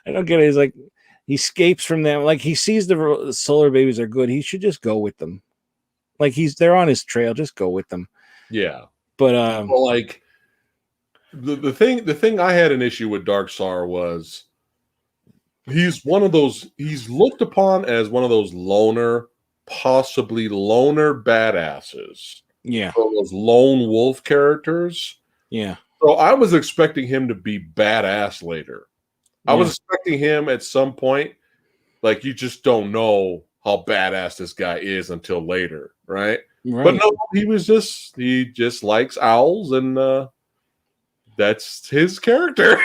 I don't get it. He's like, he escapes from them. Like, he sees the solar babies are good. He should just go with them. Like, they're on his trail. Just go with them. Yeah. But well, like the thing I had an issue with Darkstar was he's looked upon as one of those possibly loner badasses. Yeah. Those lone wolf characters. Yeah. So I was expecting him to be badass later. I was expecting him at some point, like, you just don't know how badass this guy is until later, right? But no, he just likes owls, and that's his character.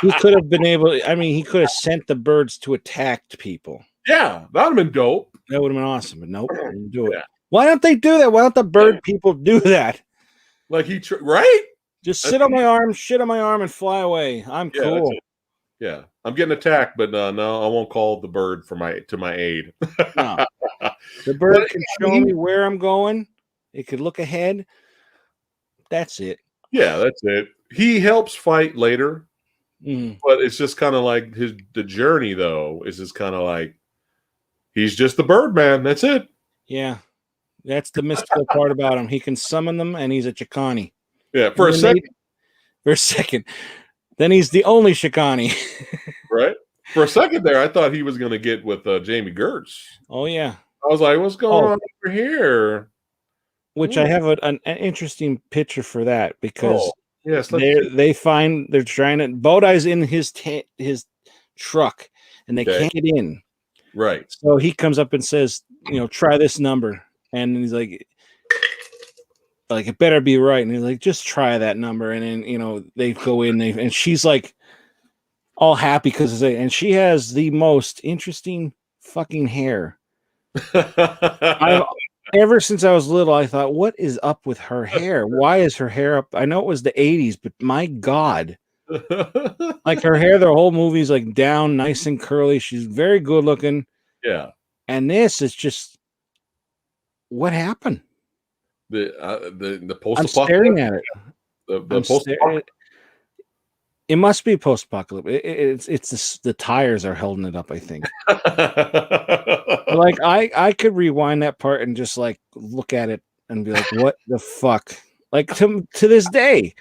he could have been able, I mean, he could have sent the birds to attack people. Yeah, that would have been dope. That would have been awesome, but nope, didn't do it. Yeah. Why don't they do that? Why don't the bird people do that? Like, right? Just sit on my arm, shit on my arm, and fly away. I'm cool. Yeah, I'm getting attacked, but no, I won't call the bird to my aid. No. The bird can show me where I'm going. It could look ahead. That's it. Yeah, that's it. He helps fight later, but it's just kind of like the journey, though, is just kind of like he's just the bird man. That's it. Yeah, that's the mystical part about him. He can summon them, and he's a Chicani. Yeah, for a second. Then he's the only Chicani. Right? For a second there, I thought he was going to get with Jamie Gertz. Oh, yeah. I was like, what's going on over here? Which I have an interesting picture for that, because yes, they're trying to, Bodai's in his truck, and they can't get in. Right. So he comes up and says, try this number. And he's like, it better be right. And he's like, just try that number. And then, they go in, and she's like all happy because and she has the most interesting fucking hair. Ever since I was little, I thought, what is up with her hair? Why is her hair up? I know it was the 80s, but my God. Like, her hair, the whole movie's like down, nice and curly. She's very good looking. Yeah. And this is just, what happened? The post-apocalyptic. I'm staring at it. The post-apocalyptic. It must be post-apocalyptic. It's the tires are holding it up, I think. Like, I could rewind that part and just like look at it and be like, what the fuck? Like, to this day.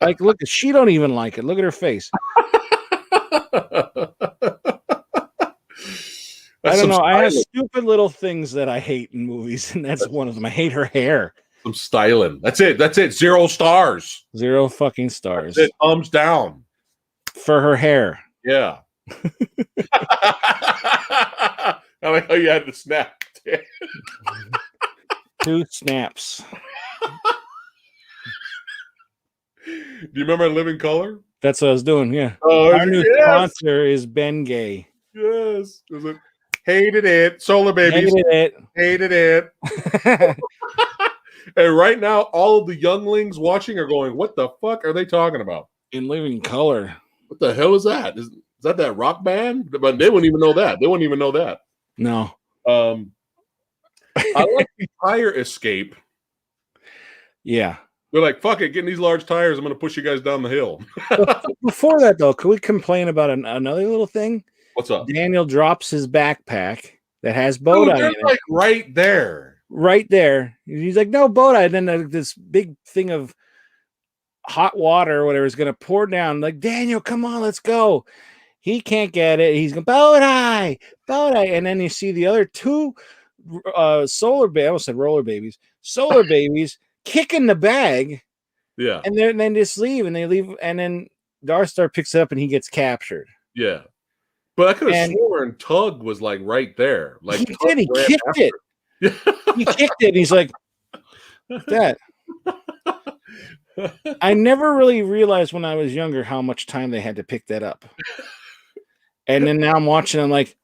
Like, look, she don't even like it. Look at her face. I don't know. I have stupid little things that I hate in movies, and that's one of them. I hate her hair. Some styling. That's it. 0 stars. 0 fucking stars. That's it. Thumbs down. For her hair. Yeah. I like how you had to snap. 2 snaps. Do you remember Living Color? That's what I was doing, yeah. Oh, our new sponsor is Ben Gay. Yes. Hated it. Solarbabies. Hated it. And right now, all of the younglings watching are going, what the fuck are they talking about? In Living Color. What the hell is that? Is that rock band? But they wouldn't even know that. No. I like the tire escape. Yeah. They're like, fuck it, getting these large tires, I'm going to push you guys down the hill. Before that, though, can we complain about another little thing? What's up? Daniel drops his backpack that has Bodai in it. Like right there. Right there. He's like, no, Bodai. And then this big thing of hot water or whatever is going to pour down. Like, Daniel, come on, let's go. He can't get it. He's going, Bodai. And then you see the other 2 solar babies. I almost said roller babies. Solar babies kicking the bag. Yeah. And then just leave. And they leave. And then Darstar picks it up and he gets captured. Yeah. But I could have sworn Tug was like right there. Like, he did. He kicked it. He kicked it. And he's like, that. I never really realized when I was younger how much time they had to pick that up. And then now I'm watching, I'm like,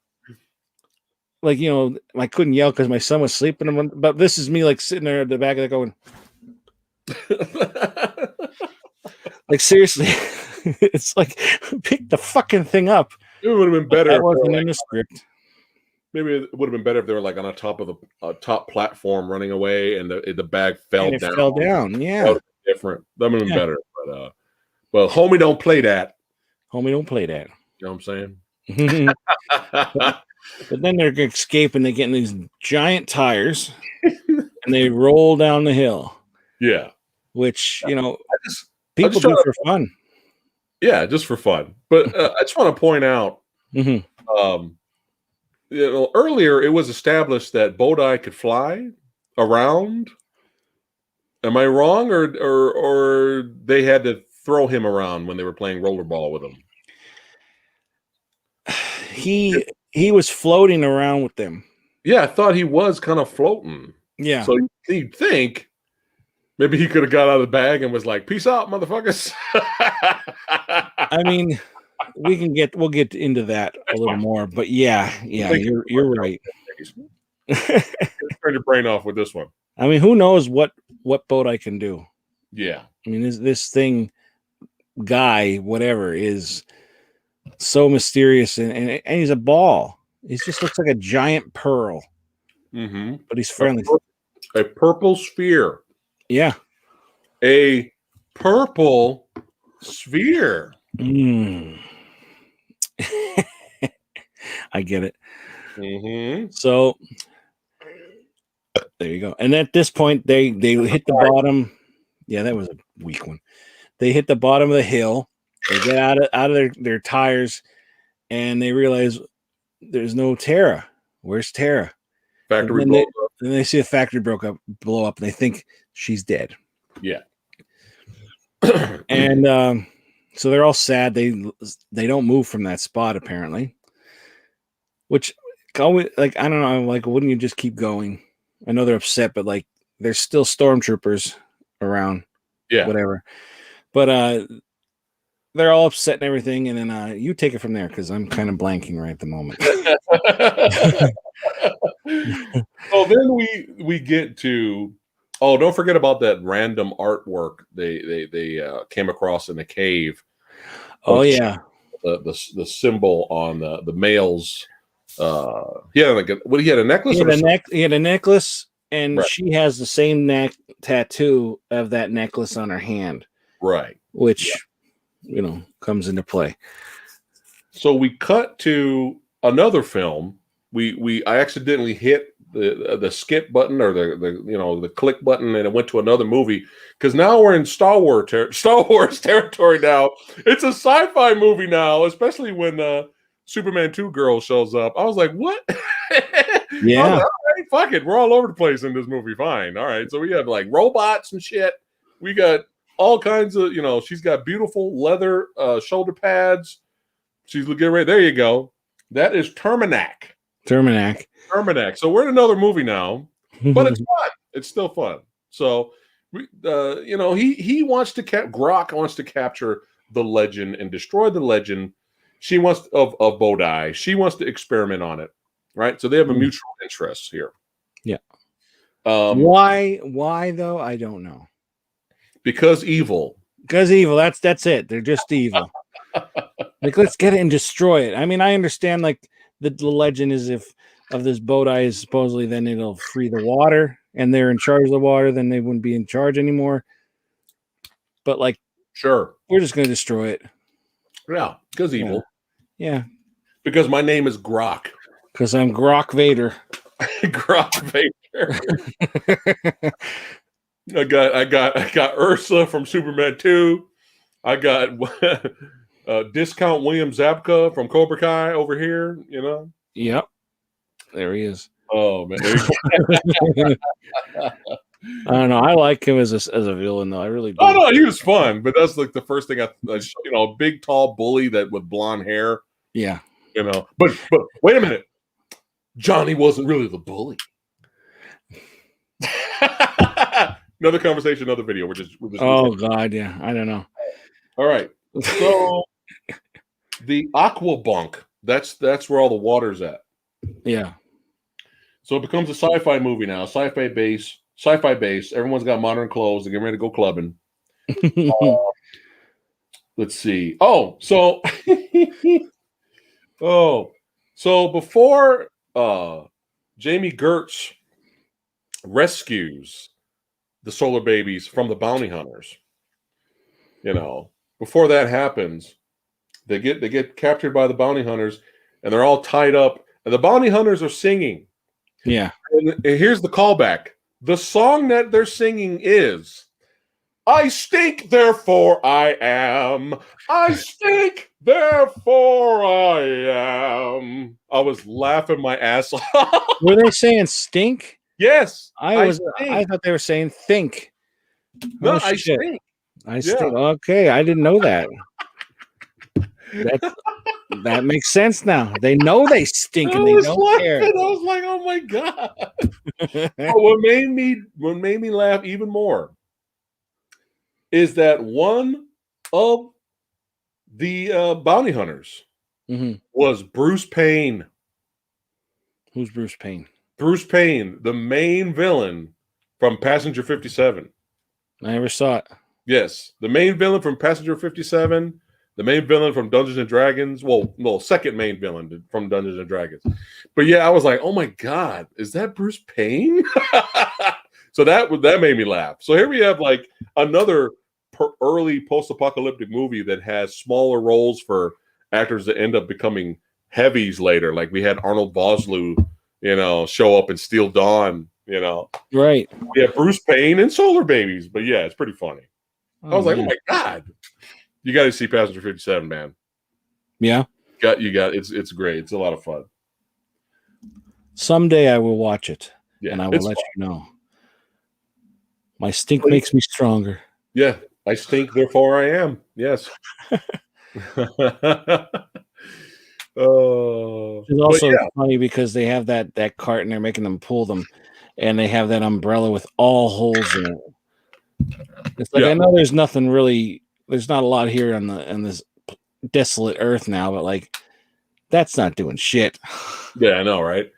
you know, I couldn't yell because my son was sleeping. But this is me like sitting there at the back of it going, like, seriously, it's like, pick the fucking thing up. It would have been better. That wasn't in the script. Maybe it would have been better if they were like on a top of the top platform running away, and the bag fell And it down. fell down. Yeah, That would have been different. That would have been better. But well, homie, don't play that. Homie, don't play that. You know what I'm saying? But then they're escaping. They get in these giant tires, and they roll down the hill. Yeah, Which, you know, I people just do for fun. Yeah, just for fun. But I just want to point out, Mhm. you know, earlier it was established that Bodai could fly around. Am I wrong, or they had to throw him around when they were playing rollerball with him? He was floating around with them. Yeah, I thought he was kind of floating. Yeah. So you'd think maybe he could have got out of the bag and was like, "Peace out, motherfuckers." I mean, we'll get into that a little more, but yeah, you're right. Turn your brain off with this one. I mean, who knows what Bodai can do? Yeah. I mean, this thing, guy, whatever, is so mysterious, and he's a ball. He just looks like a giant pearl, Mm-hmm. but he's friendly. A purple sphere. Yeah. A purple sphere. Mm. I get it. Mm-hmm. So there you go. And at this point, they hit the bottom. Yeah, that was a weak one. They hit the bottom of the hill. They get out of their tires, and they realize there's no Tara. Where's Tara? Factory And blows then up. they see a factory blow up, and they think she's dead. Yeah. And so they're all sad. They don't move from that spot apparently. Which, like, I don't know. Like, wouldn't you just keep going? I know they're upset, but like, there's still stormtroopers around. Yeah. Whatever. But they're all upset and everything. And then you take it from there because I'm kind of blanking right at the moment. So then we get to, oh, don't forget about that random artwork they came across in the cave. Oh yeah, the symbol on the male's. He had like he had a necklace. He had a necklace, and Right. she has the same neck tattoo of that necklace on her hand. Right. Which, you know, comes into play. So we cut to another film. I accidentally hit the skip button or the click button, and it went to another movie because now we're in Star Wars territory now. It's a sci-fi movie now, especially when Superman 2 girl shows up. I was like, what? Yeah. All right, fuck it. We're all over the place in this movie. Fine. All right. So we have like robots and shit. We got all kinds of, she's got beautiful leather shoulder pads. She's looking right. There you go. That is Terminac. So we're in another movie now, but it's fun. It's still fun. So, he wants to Grok wants to capture the legend and destroy the legend. She wants of Bodai. She wants to experiment on it, right? So they have a mutual interest here. Yeah. Why though? I don't know. Because evil. Because evil. That's it. They're just evil. Like, let's get it and destroy it. I mean, I understand like the legend is if of this Bodai is supposedly then it'll free the water and they're in charge of the water, then they wouldn't be in charge anymore. But like, sure, we're just going to destroy it. Yeah, because evil. Yeah. Because my name is Grok. Because I'm Grok Vader. Grok Vader. I got Ursa from Superman 2. I got Discount William Zabka from Cobra Kai over here, Yep. There he is. Oh man. I don't know. I like him as a villain though. I really do. Oh no, he was fun, but that's like the first thing a big tall bully that with blonde hair. Yeah. But wait a minute. Johnny wasn't really the bully. Another conversation, another video. We're just Oh God, yeah. I don't know. all right. So the aqua bunk, that's where all the water's at. Yeah. So it becomes a sci-fi movie now, sci-fi base. Everyone's got modern clothes. They're getting ready to go clubbing. Let's see. Oh, so so before Jamie Gertz rescues the Solarbabies from the bounty hunters, before that happens, they get captured by the bounty hunters, and they're all tied up, and the bounty hunters are singing. Yeah. And here's the callback. The song that they're singing is I stink, therefore I am. I stink, therefore I am. I was laughing my ass off. Were they saying stink? Yes. I stink. thought they were saying think. No, Oh, I shit. stink. I stink. Okay, I didn't know that. That makes sense now. They know they stink and they don't care. I was like, oh my God. But what made me laugh even more is that one of the bounty hunters was Bruce Payne. Who's Bruce Payne? Bruce Payne, the main villain from Passenger 57. I never saw it. Yes, the main villain from Passenger 57, the main villain from Dungeons and Dragons. Well, no, second main villain from Dungeons and Dragons. But yeah, I was like, oh my God, is that Bruce Payne? So that made me laugh. So here we have like another early post-apocalyptic movie that has smaller roles for actors that end up becoming heavies later. Like we had Arnold Vosloo, show up in Steel Dawn, Right. Yeah, Bruce Payne and Solarbabies. But yeah, it's pretty funny. I was like, oh my God. You got to see Passenger 57, man. Yeah. You got it's great. It's a lot of fun. Someday I will watch it, Yeah, and I will let you know. My stink makes me stronger. Yeah, I stink, therefore I am. Yes. It's also funny because they have that cart and they're making them pull them, and they have that umbrella with all holes in it. It's like, I know there's nothing really, there's not a lot here on this desolate earth now, but like that's not doing shit. Yeah, I know, right?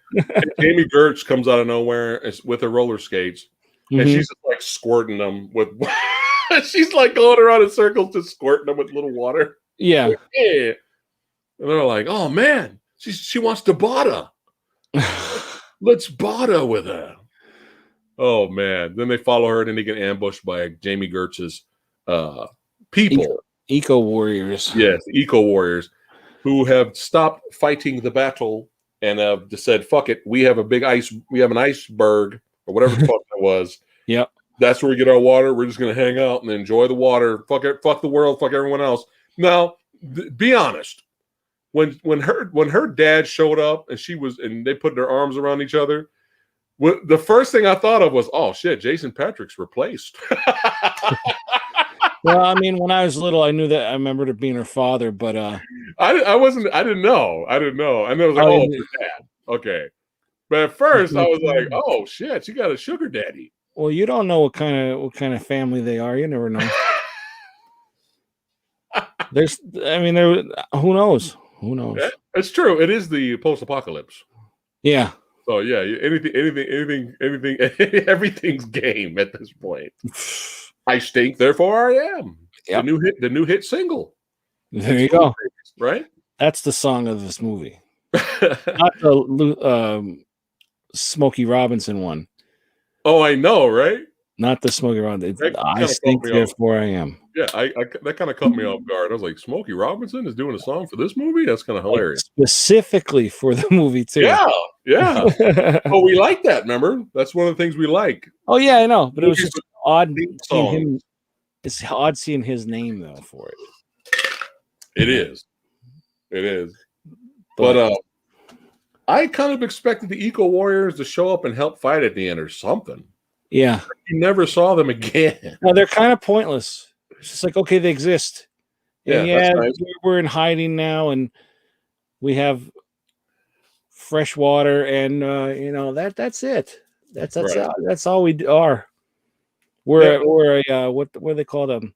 Jamie Gertz comes out of nowhere with her roller skates, and she's just like squirting them with. She's like going around in circles, just squirting them with little water. Yeah. Yeah. And they're like, "Oh man, she wants to bada. Let's bada with her." Oh man! Then they follow her, and then they get ambushed by Jamie Gertz's people, eco warriors. Yes, eco warriors, who have stopped fighting the battle and have just said, "Fuck it, we have an iceberg or whatever the fuck that was. Yep, that's where we get our water. We're just gonna hang out and enjoy the water. Fuck it, fuck the world, fuck everyone else." Now, be honest. When her dad showed up and they put their arms around each other, the first thing I thought of was, oh shit, Jason Patrick's replaced. Well, I mean, when I was little, I knew that. I remembered it being her father, but I didn't know. I know it was like, oh, her dad. Okay. But at first I was like, oh shit, she got a sugar daddy. Well, you don't know what kind of family they are. You never know. Who knows? Who knows? Yeah, it's true. It is the post-apocalypse. Yeah. So yeah, anything, everything's game at this point. I stink, therefore I am. Yep. The new hit single. There you go. Right? That's the song of this movie. Not the Smokey Robinson one. Oh, I know, right? Not the Smokey Robinson. I stink, therefore I am. Yeah, that kind of cut me off guard. I was like, Smokey Robinson is doing a song for this movie? That's kind of hilarious. Specifically for the movie, too. Yeah. Oh, we like that, remember? That's one of the things we like. Oh, yeah, I know. But it was just odd seeing him. It's odd seeing his name, though, for it. It is. But I kind of expected the Eco Warriors to show up and help fight at the end or something. Yeah. You never saw them again. No, they're kind of pointless. It's just like, okay, they exist. And nice. We're in hiding now, and we have fresh water, and that's it. That's all we are. We're a what do they call them?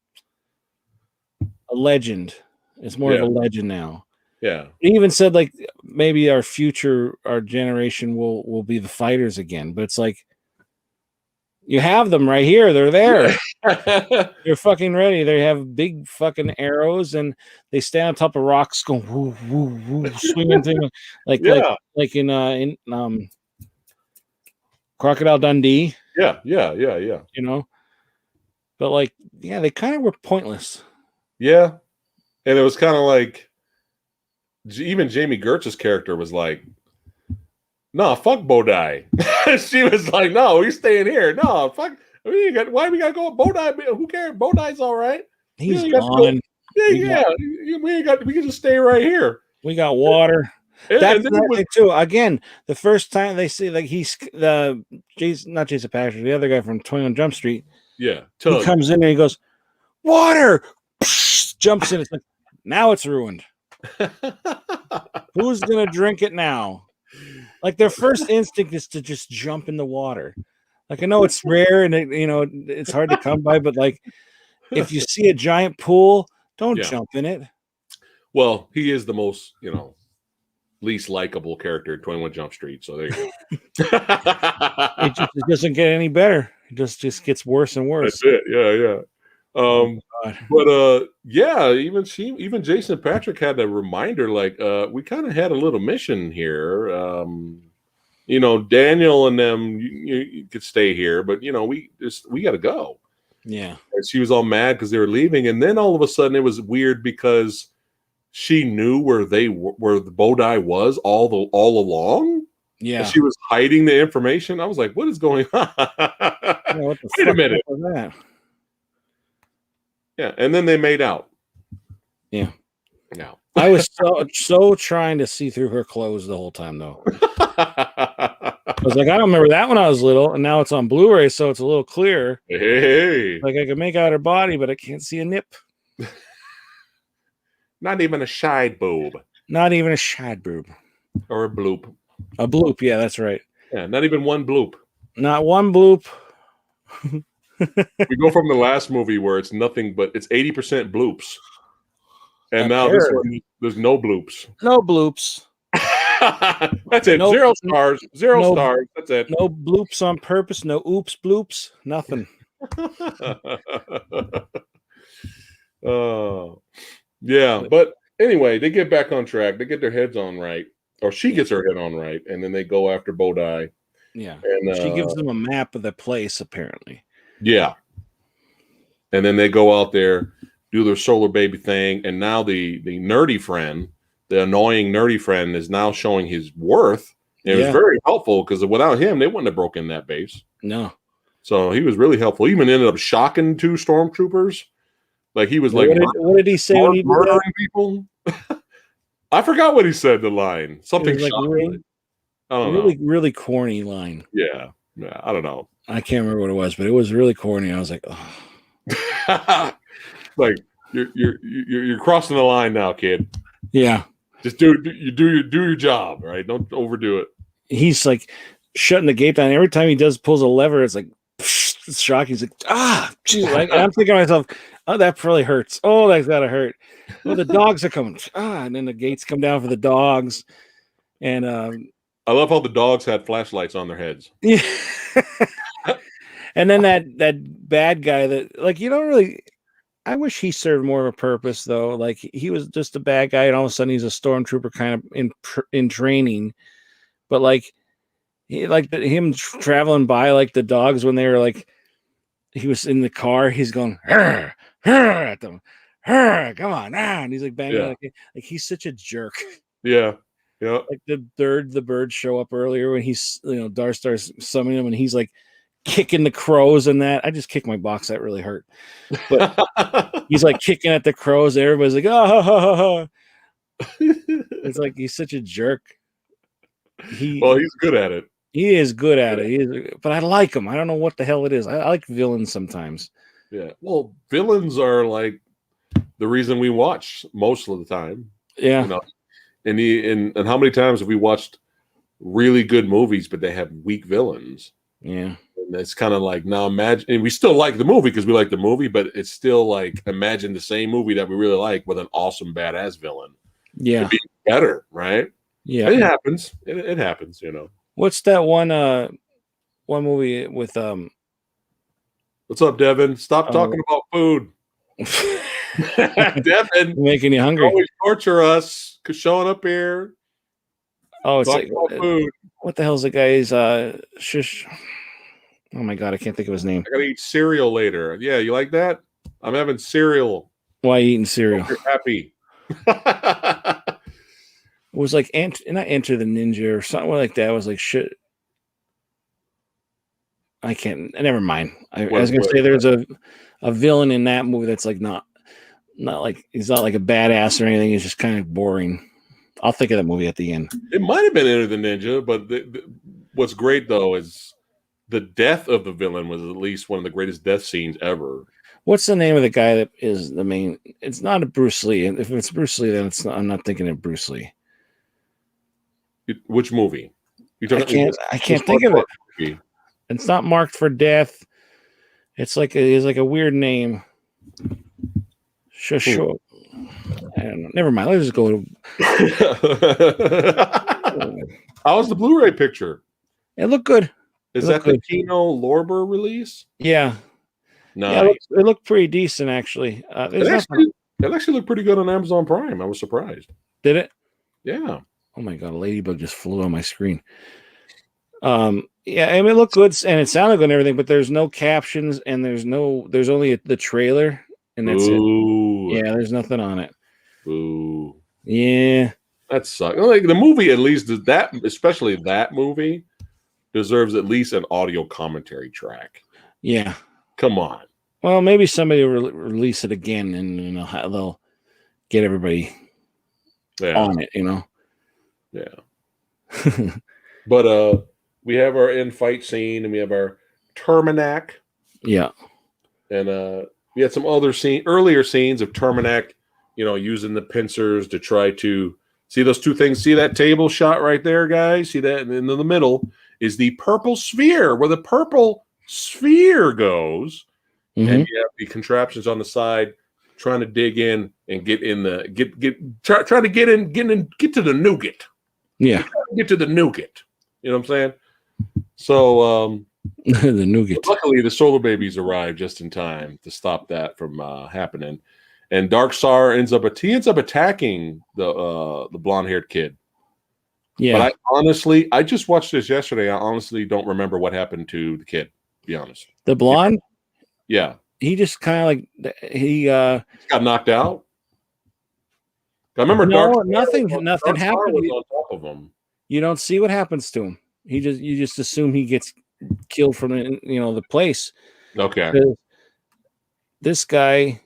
A legend. It's more of Yeah. a legend now. Yeah. He even said like maybe our generation will be the fighters again, but it's like you have them right here. They're there. They're fucking ready. They have big fucking arrows and they stand on top of rocks going woo, woo, woo, swinging things like Yeah. like in Crocodile Dundee, Yeah. you know. But like, yeah, they kind of were pointless. Yeah. And it was kind of like even Jamie Gertz's character was like, no, fuck Bodai. She was like, no, we're staying here. No, fuck. Why we gotta go? Bodai, who cares? Bodai's all right. He's gone. Yeah. We can just stay right here. We got water. That's the thing too. Again, the first time they see like he's the not Jason Patrick, the other guy from 21 Jump Street. Yeah. He comes in and he goes, water, jumps in. It's like, now it's ruined. Who's gonna drink it now? Like their first instinct is to just jump in the water. Like I know it's rare and it's hard to come by, but like if you see a giant pool, don't jump in it. Well, he is the most, least likable character in 21 Jump Street. So there you go. It doesn't get any better. It just gets worse and worse. That's it. Yeah. Even Jason Patrick had a reminder, like, we kind of had a little mission here. Daniel and them, you could stay here, but we got to go. Yeah. And she was all mad because they were leaving, and then all of a sudden it was weird because she knew where the Bodai was all along. Yeah. And she was hiding the information. I was like, what is going on? Wait a minute. That? Yeah, and then they made out. Yeah. Yeah. I was so trying to see through her clothes the whole time, though. I was like, I don't remember that when I was little, and now it's on Blu-ray, so it's a little clearer. Hey. Like I can make out her body, but I can't see a nip. Not even a shide boob. Not even a shad boob. Or a bloop. A bloop, yeah, that's right. Yeah, not even one bloop. Not one bloop. We go from the last movie where it's nothing but it's 80% bloops. And now this one, there's no bloops. No bloops. That's it. No, 0 stars. Zero stars. That's it. No bloops on purpose. No oops bloops. Nothing. Yeah, but anyway, they get back on track. They get their heads on right, or she gets her head on right, and then they go after Bodai. Yeah, and she gives them a map of the place, apparently. Yeah, and then they go out there, do their solar baby thing, and now the nerdy friend, the annoying nerdy friend, is now showing his worth. And it was very helpful because without him, they wouldn't have broken that base. No. So he was really helpful. He even ended up shocking 2 stormtroopers. Like he was like, what did he say when he murdering people? I forgot what he said. The line, something like shocking. I don't know. Really corny line. Yeah, I don't know. I can't remember what it was, but it was really corny. I was like, oh. Like you're crossing the line now, kid. Yeah. Just do your job, right? Don't overdo it. He's like shutting the gate down. Every time he pulls a lever, it's like it's shocking. He's like, geez. Like, I'm thinking to myself, oh, that probably hurts. Oh, that's gotta hurt. Well, the dogs are coming. And then the gates come down for the dogs. And I love how the dogs had flashlights on their heads. Yeah. And then that bad guy that, like, you don't really. I wish he served more of a purpose, though. Like he was just a bad guy, and all of a sudden he's a stormtrooper, kind of in training. But like, him traveling by like the dogs when they were like, he was in the car. He's going at them, come on, and he's like banging. Like he's such a jerk. Yeah. Like the birds show up earlier when he's Darth starts summoning them, and he's like kicking the crows and that. I just kicked my box. That really hurt. But he's like kicking at the crows. And everybody's like, oh. It's like he's such a jerk. He's good at it. He is good at it. But I like him. I don't know what the hell it is. I like villains sometimes. Yeah. Well, villains are like the reason we watch most of the time. Yeah. And how many times have we watched really good movies, but they have weak villains? Yeah. And it's kind of like now imagine, and we still like the movie because we like the movie, but it's still like imagine the same movie that we really like with an awesome badass villain. Yeah. It'd be better, right? Yeah. It happens. It happens, you know. What's that one movie with What's up, Devin? Stop talking about food. Devin, making you hungry. always torture us because showing up here. Oh, it's talking like about food. What the hell's the guy's shush? Oh my god, I can't think of his name. I gotta eat cereal later. Yeah, you like that? I'm having cereal. Why are you eating cereal? You're happy. It was like not Enter the Ninja or something like that. It was like shit. I can't. Never mind. I was gonna say there's a villain in that movie that's like not like he's not like a badass or anything. He's just kind of boring. I'll think of that movie at the end. It might have been Enter the Ninja, but what's great though is the death of the villain was at least one of the greatest death scenes ever. What's the name of the guy that is the main? It's not a Bruce Lee. If it's Bruce Lee, then it's not, I'm not thinking of Bruce Lee. Which movie? I can't think of it. Movie? It's not Marked for Death. It's like a weird name. Sure. I don't know. Never mind. Let's just go. How was the Blu-ray picture? It looked good. Is that the Kino Lorber release? Yeah. No. Yeah, it looked pretty decent actually. It actually looked pretty good on Amazon Prime. I was surprised. Did it? Yeah. Oh my god, a ladybug just flew on my screen. Yeah, I mean it looked good and it sounded good and everything, but there's no captions and there's only the trailer and that's it. Yeah, there's nothing on it. Ooh. Yeah. That sucks. Like the movie, at least that, especially that movie, deserves at least an audio commentary track. Yeah. Come on. Well, maybe somebody will release it again and they'll get everybody on it, you know. Yeah. But we have our end fight scene and we have our Terminac. Yeah. And we had some earlier scenes of Terminac, you know, using the pincers to try to see those two things. See that table shot right there, guys? See that? And in the middle is the purple sphere, where the purple sphere goes. Mm-hmm. And you have the contraptions on the side trying to dig in and get in the try to get to the nougat. Yeah. Get to the nougat. You know what I'm saying? So the nougat. Luckily, the Solarbabies arrived just in time to stop that from happening. And Darkstar ends up attacking the blonde-haired kid. Yeah. But I just watched this yesterday. I honestly don't remember what happened to the kid, to be honest. The blonde? Yeah. He just kind of like he got knocked out. I remember nothing happened. Was on top of him. You don't see what happens to him. You just assume he gets killed from the place. Okay. This guy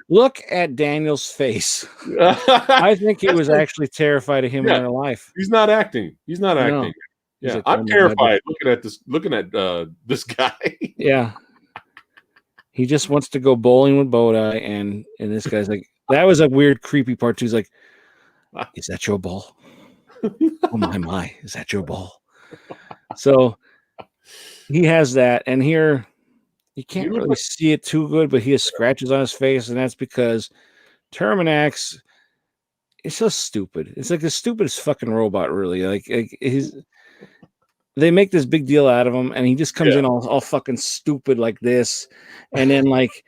look at Daniel's face. I think he was actually terrified of him in real life. He's not acting. No. Yeah, like, I'm terrified looking at this guy. Yeah. He just wants to go bowling with Bodai, and this guy's like, that was a weird, creepy part too. He's like, is that your ball? Oh my, is that your ball? So he has that, and here you can't really see it too good, but he has scratches on his face, and that's because Terminax is so stupid. It's like the stupidest fucking robot, really. Like they make this big deal out of him, and he just comes in all fucking stupid like this, and then like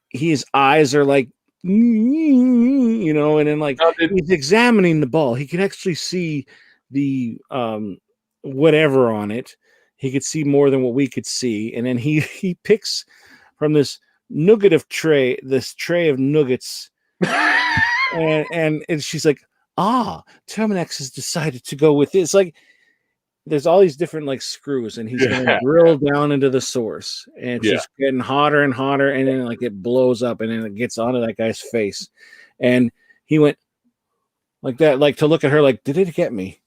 his eyes are like, and then like he's examining the ball. He can actually see the whatever on it. He could see more than what we could see, and then he picks from this tray of nuggets, and she's like, Terminax has decided to go with this. Like, there's all these different like screws, and he's gonna drill down into the source, and it's just getting hotter and hotter, and then like it blows up, and then it gets onto that guy's face, and he went like that, like to look at her, like, did it get me?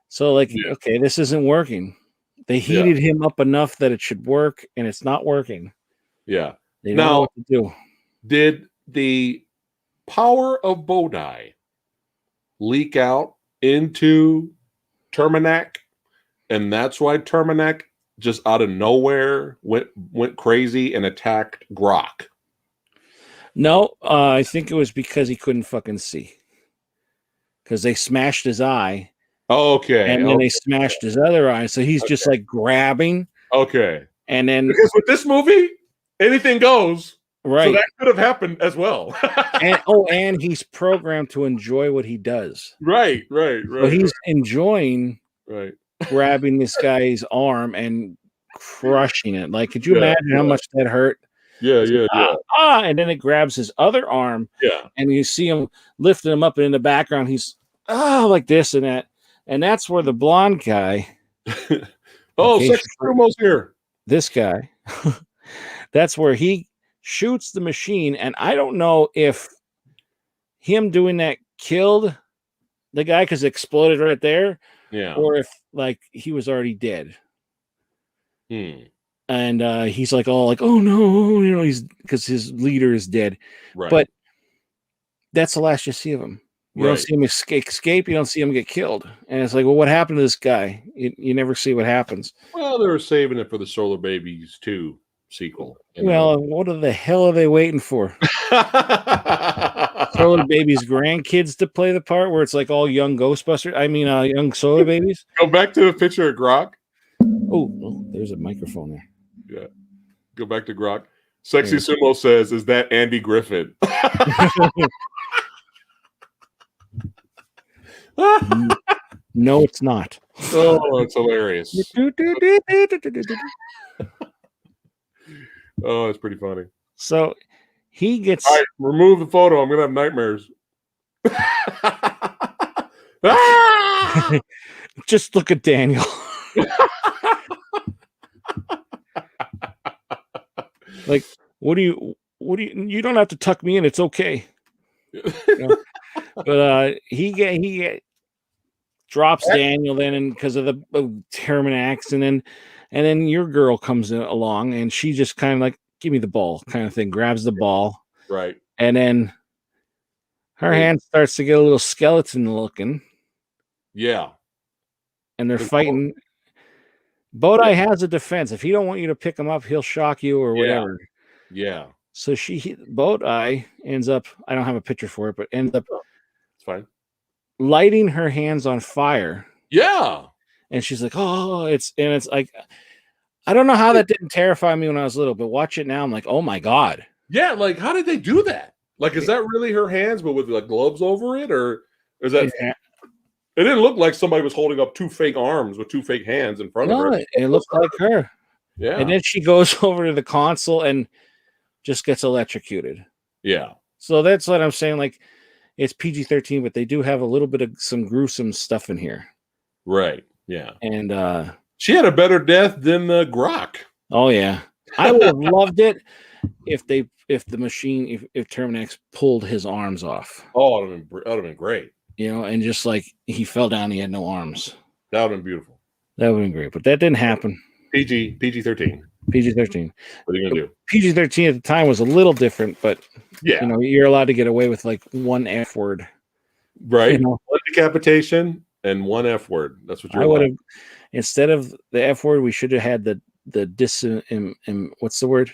So like, okay, this isn't working. They heated him up enough that it should work, and it's not working. Yeah. They don't know what to do. Did the power of Bodai leak out into Terminac? and that's why Terminac just out of nowhere went crazy and attacked Grok. No, I think it was because he couldn't fucking see. Because they smashed his eye. Okay. And then they smashed his other eye. So he's just like grabbing. Okay. And then because with this movie, anything goes. Right. So that could have happened as well. and he's programmed to enjoy what he does. Right. So he's enjoying grabbing this guy's arm and crushing it. Like, could you imagine how much that hurt? Yeah. And then it grabs his other arm. Yeah. And you see him lifting him up, and in the background, he's like this and that. And that's where the blonde guy. Sexy Sumo's here. This guy. That's where he shoots the machine. And I don't know if him doing that killed the guy because it exploded right there. Yeah. Or if like he was already dead. And he's like, oh no, he's because his leader is dead. Right. But that's the last you see of him. You don't see him escape. You don't see him get killed. And it's like, well, what happened to this guy? You never see what happens. Well, they were saving it for the Solarbabies 2 sequel. Well, what the hell are they waiting for? Solarbabies grandkids to play the part where it's like all young Ghostbusters. I mean, young Solarbabies. Go back to the picture of Grok. Oh, there's a microphone there. Yeah. Go back to Grok. Sexy Sumo says, is that Andy Griffith? No, it's not. Oh, it's hilarious. Oh, it's pretty funny. So he gets. All right, remove the photo. I'm gonna have nightmares. Just look at Daniel. Like, what do you don't have to tuck me in. It's okay. But he drops Daniel then, and because of the Terminax, and then your girl comes along, and she just kind of like, give me the ball kind of thing, grabs the ball, right, and then her hand starts to get a little skeleton looking. Yeah, and they're fighting. Bodai has a defense. If he don't want you to pick him up, he'll shock you or whatever. Yeah. So Bodai ends up, I don't have a picture for it, but ends up it's fine, lighting her hands on fire. Yeah. And she's like, oh, it's like, I don't know how that didn't terrify me when I was little, but watch it now. I'm like, oh my God. Yeah. Like, how did they do that? Like, is that really her hands, but with like gloves over it? Or is that, it didn't look like somebody was holding up 2 fake arms with 2 fake hands in front of her. It looked like her. Yeah. And then she goes over to the console and just gets electrocuted. Yeah. So that's what I'm saying. Like, it's PG-13, but they do have a little bit of some gruesome stuff in here. Right. Yeah. And she had a better death than the Grok. Oh yeah. I would have loved it if the machine, if Terminax pulled his arms off. Oh, that would have been great. And just like he fell down, he had no arms. That would have been beautiful. That would have been great, but that didn't happen. PG-13. PG-13. What are you gonna do? PG-13 at the time was a little different, but yeah, you're allowed to get away with like 1 F word, right? 1 decapitation and 1 F word. That's what I would have. Instead of the F word, we should have had the what's the word?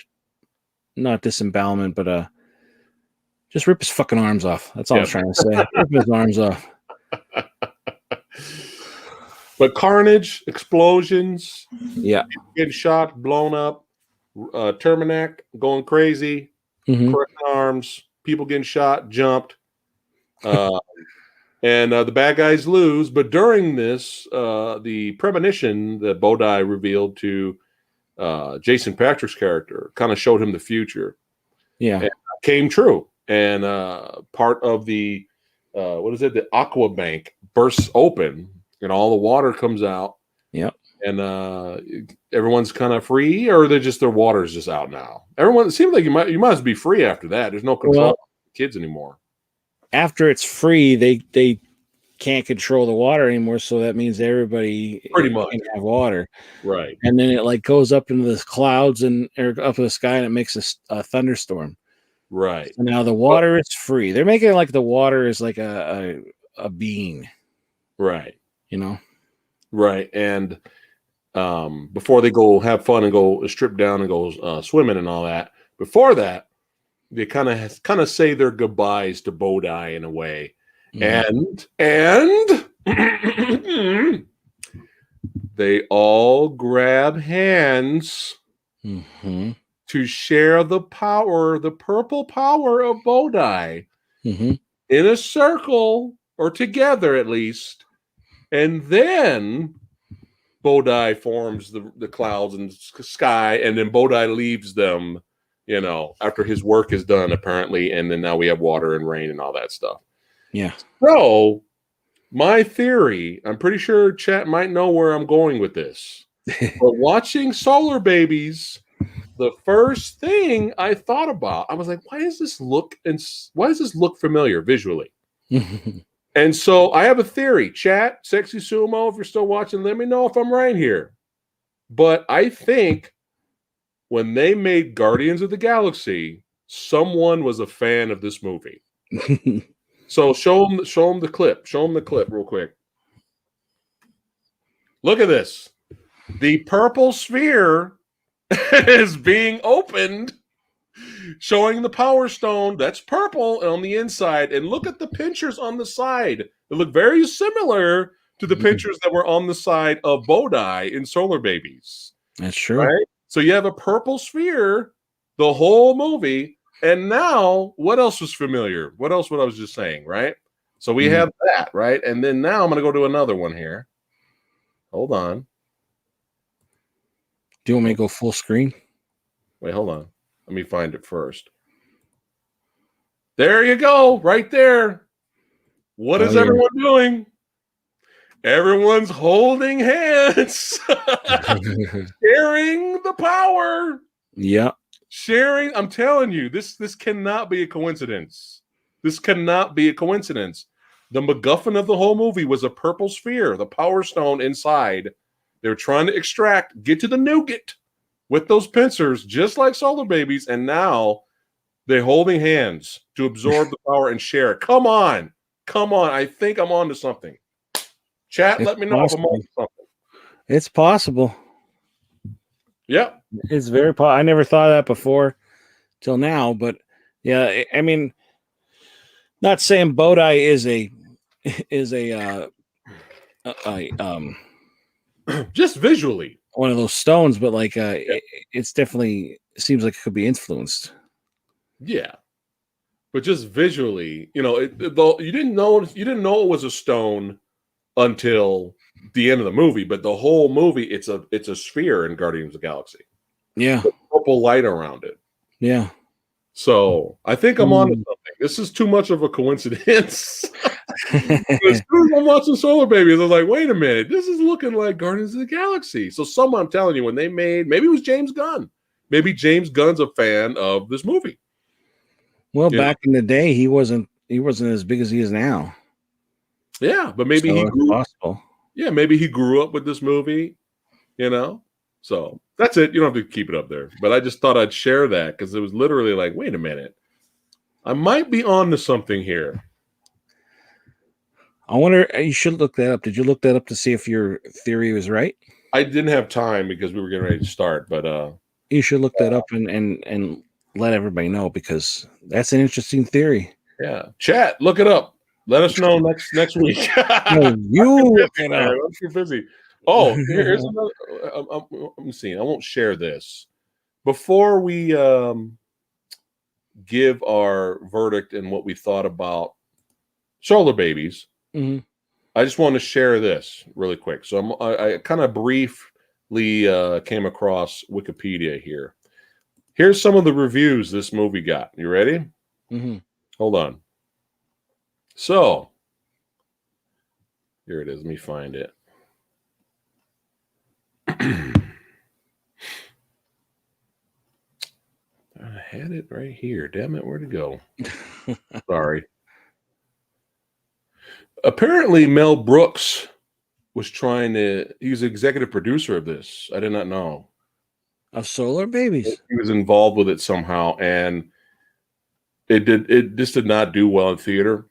Not disembowelment, but just rip his fucking arms off. That's all I was trying to say. Rip his arms off. But carnage, explosions, getting shot, blown up, Terminac going crazy, crushing arms, people getting shot, jumped, and the bad guys lose. But during this, the premonition that Bodai revealed to Jason Patrick's character kind of showed him the future. Yeah, and came true, and part of the the Aqua Bank bursts open. And all the water comes out. Yep. And everyone's kind of free, or their water's just out now. Everyone, it seems like you must be free after that. There's no control of kids anymore. After it's free, they can't control the water anymore. So that means everybody pretty much can have water. Right. And then it like goes up into the clouds and up in the sky, and it makes a thunderstorm. Right. So now the water is free. They're making it like the water is like a being. Right. Right. And before they go have fun and go strip down and go swimming and all that. Before that, they kind of say their goodbyes to Bodhi in a way, and they all grab hands to share the power, the purple power of Bodhi, in a circle or together at least, and then Bodhi forms the clouds and sky, and then Bodhi leaves them, after his work is done, apparently, and then now we have water and rain and all that stuff. Yeah. So, my theory, I'm pretty sure chat might know where I'm going with this. But watching Solarbabies, the first thing I thought about, I was like, why does this look familiar visually? And so I have a theory. Chat, Sexy Sumo, if you're still watching, let me know if I'm right here. But I think when they made Guardians of the Galaxy, someone was a fan of this movie. So show them the clip. Show them the clip real quick. Look at this. The purple sphere is being opened, showing the Power Stone that's purple on the inside. And look at the pinchers on the side. They look very similar to the pinchers that were on the side of Bodhi in Solarbabies. That's true. Right? So you have a purple sphere the whole movie. And now, what else was familiar? What else? What I was just saying, right? So we have that, right? And then now I'm going to go to another one here. Hold on. Do you want me to go full screen? Wait, hold on. Let me find it first. There you go, right there. What is everyone doing? Everyone's holding hands, sharing the power. Yeah. Sharing, I'm telling you, this cannot be a coincidence. This cannot be a coincidence. The MacGuffin of the whole movie was a purple sphere, the Power Stone inside. They were trying to get to the nougat with those pincers, just like Solarbabies, and now they're holding hands to absorb the power and share it. Come on. I think I'm on to something. Chat, let me know if I'm on to something. It's possible. Yep. It's very possible. I never thought of that before till now, but yeah, I mean, not saying Bodhi is a just visually one of those stones, but like it's definitely seems like it could be influenced. Yeah, but just visually, you didn't know it was a stone until the end of the movie. But the whole movie, it's a sphere in Guardians of the Galaxy. Yeah, with purple light around it. Yeah. So I think I'm on to something. This is too much of a coincidence. As soon as I'm watching Solarbabies, I was like, wait a minute, this is looking like Guardians of the Galaxy. So I'm telling you, when they made, maybe it was James Gunn. Maybe James Gunn's a fan of this movie. Well, back in the day, he wasn't as big as he is now. Yeah, but maybe he grew possible. Yeah, maybe he grew up with this movie, So that's it. You don't have to keep it up there. But I just thought I'd share that because it was literally like, wait a minute. I might be on to something here. I wonder, you should look that up. Did you look that up to see if your theory was right? I didn't have time because we were getting ready to start, but you should look that up and let everybody know because that's an interesting theory. Yeah. Chat, look it up. Let us know next week. No, you look it up. I'm too busy. Oh, here's another. Let me see. I won't share this. Before we give our verdict and what we thought about Solarbabies, I just want to share this really quick. So I kind of briefly came across Wikipedia here. Here's some of the reviews this movie got. You ready? Hold on. So, here it is. Let me find it. I had it right here. Damn it, where'd it go? Sorry. Apparently, Mel Brooks was he was executive producer of this. I did not know. Of Solarbabies? He was involved with it somehow, and it just did not do well in theater.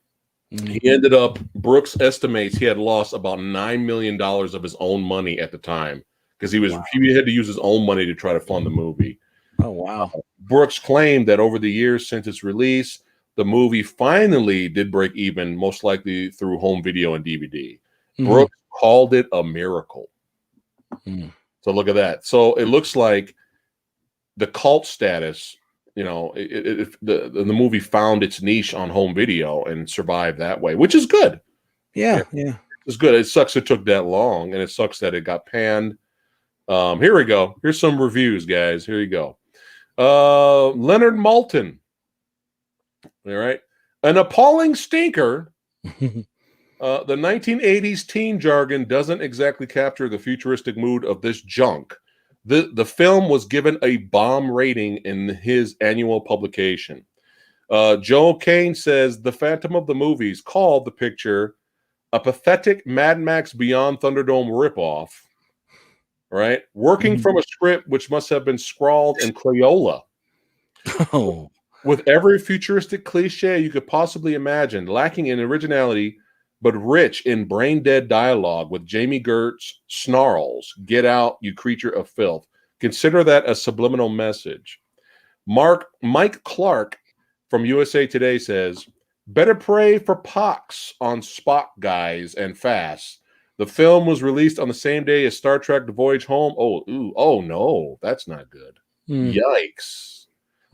He ended up, Brooks estimates he had lost about $9 million of his own money at the time because he had to use his own money to try to fund the movie. Oh wow. Brooks claimed that over the years since its release, the movie finally did break even, most likely through home video and DVD. Brooks called it a miracle. So look at that. So it looks like the cult status, you know, the movie found its niche on home video and survived that way, which is good. Yeah. It's good. It sucks it took that long, and it sucks that it got panned. Here we go. Here's some reviews, guys. Here you go. Leonard Maltin. All right. An appalling stinker. The 1980s teen jargon doesn't exactly capture the futuristic mood of this junk. The film was given a bomb rating in his annual publication. Joe Kane says the Phantom of the Movies called the picture a pathetic Mad Max Beyond Thunderdome ripoff. Right? Working from a script which must have been scrawled in Crayola. Oh. With every futuristic cliche you could possibly imagine, lacking in originality, but rich in brain-dead dialogue with Jamie Gertz snarls, "Get out, you creature of filth." Consider that a subliminal message. Mike Clark from USA Today says, better pray for pox on Spock guys and fast. The film was released on the same day as Star Trek The Voyage Home. Oh no, that's not good. Yikes.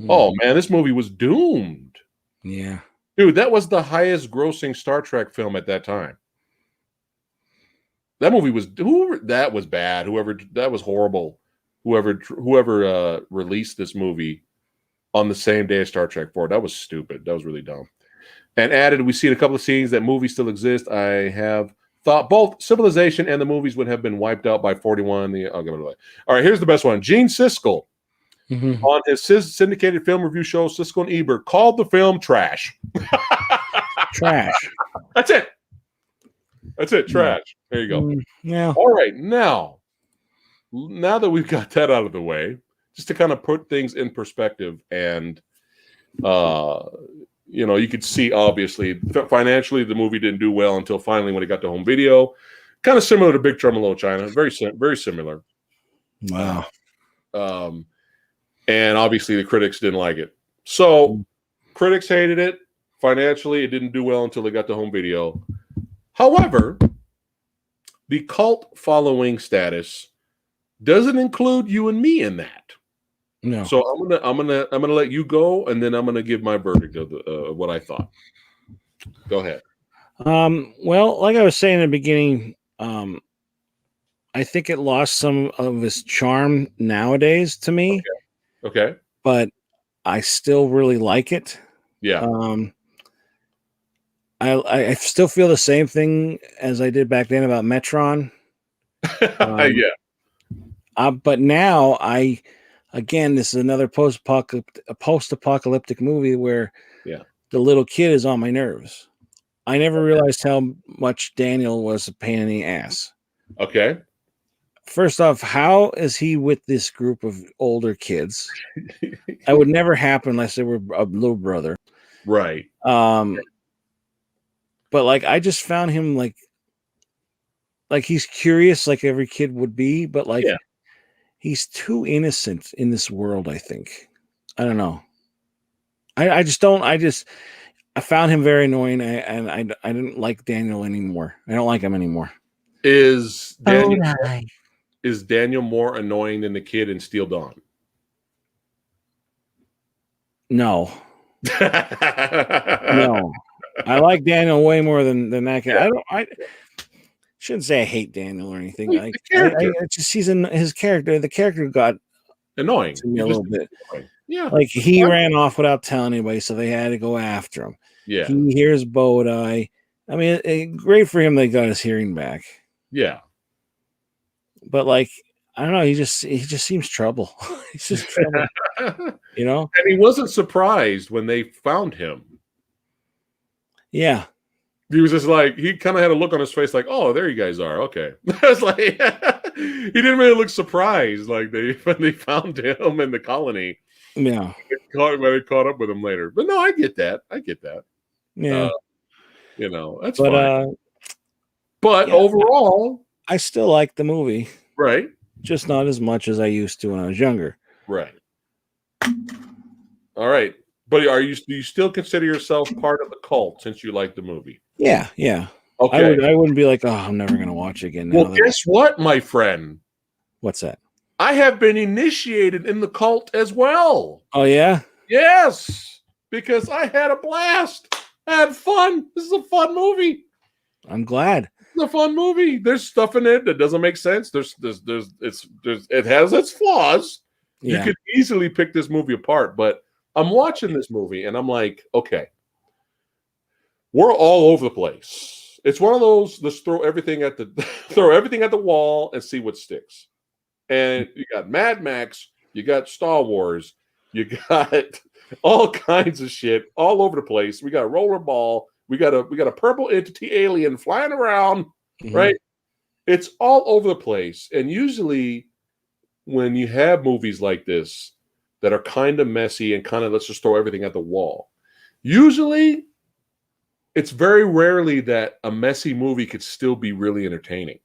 Oh man, this movie was doomed. Yeah. Dude, that was the highest grossing Star Trek film at that time. That movie was that was bad. That was horrible. Whoever released this movie on the same day as Star Trek 4, that was stupid. That was really dumb. And added, we see in a couple of scenes that movies still exist. I have thought both civilization and the movies would have been wiped out by 41. I'll give it away. All right, here's the best one. Gene Siskel, on his syndicated film review show, Siskel and Ebert, called the film trash. Trash. That's it. Trash. There you go. Yeah. All right, now that we've got that out of the way, just to kind of put things in perspective, and you know, you could see obviously financially the movie didn't do well until finally when it got to home video. Kind of similar to Big Trouble in Little China, very similar. Wow. And obviously the critics didn't like it. So critics hated it. Financially, it didn't do well until it got to home video. However, the cult following status doesn't include you and me in that. No. So I'm gonna let you go, and then I'm gonna give my verdict of what I thought. Go ahead. Well, like I was saying in the beginning, I think it lost some of its charm nowadays to me. Okay. But I still really like it. Yeah. I still feel the same thing as I did back then about Metron. Yeah. But now again, this is another post-apocalyptic movie where the little kid is on my nerves. I never realized how much Daniel was a pain in the ass. Okay. First off, how is he with this group of older kids? That would never happen unless they were a little brother. Right. But like, I just found him like he's curious, like every kid would be, but like he's too innocent in this world, I think. I don't know. I found him very annoying, and I didn't like Daniel anymore. I don't like him anymore. Is Daniel more annoying than the kid in Steel Dawn? No. No. I like Daniel way more than that guy. I shouldn't say I hate Daniel or anything. Like I just his character. The character got annoying to me a little bit. Annoying. Yeah, like he ran off without telling anybody, so they had to go after him. Yeah, he hears Bodai. I mean, great for him. They got his hearing back. Yeah, but like I don't know. He just seems trouble. He's just trouble. You know. And he wasn't surprised when they found him. Yeah. He was just like, he kind of had a look on his face like, oh, there you guys are. Okay. It's like, he didn't really look surprised like when they found him in the colony. Yeah. They caught up with him later. But no, I get that. Yeah. You know, that's fine. But yeah, overall, I still like the movie. Right. just not as much as I used to when I was younger. Right. All right. But do you still consider yourself part of the cult since you like the movie? Yeah, yeah. Okay. I wouldn't be like, oh, I'm never gonna watch it again. Well, guess what, my friend? What's that? I have been initiated in the cult as well. Oh yeah? Yes, because I had a blast. I had fun. This is a fun movie. I'm glad. It's a fun movie. There's stuff in it that doesn't make sense. It has its flaws. Yeah. You could easily pick this movie apart, but I'm watching this movie and I'm like, okay, we're all over the place. It's one of those, let's throw everything at the wall and see what sticks. And you got Mad Max, you got Star Wars, you got all kinds of shit all over the place. We got Rollerball, we got a purple entity alien flying around, right? It's all over the place. And usually when you have movies like this that are kind of messy and kind of let's just throw everything at the wall, usually it's very rarely that a messy movie could still be really entertaining.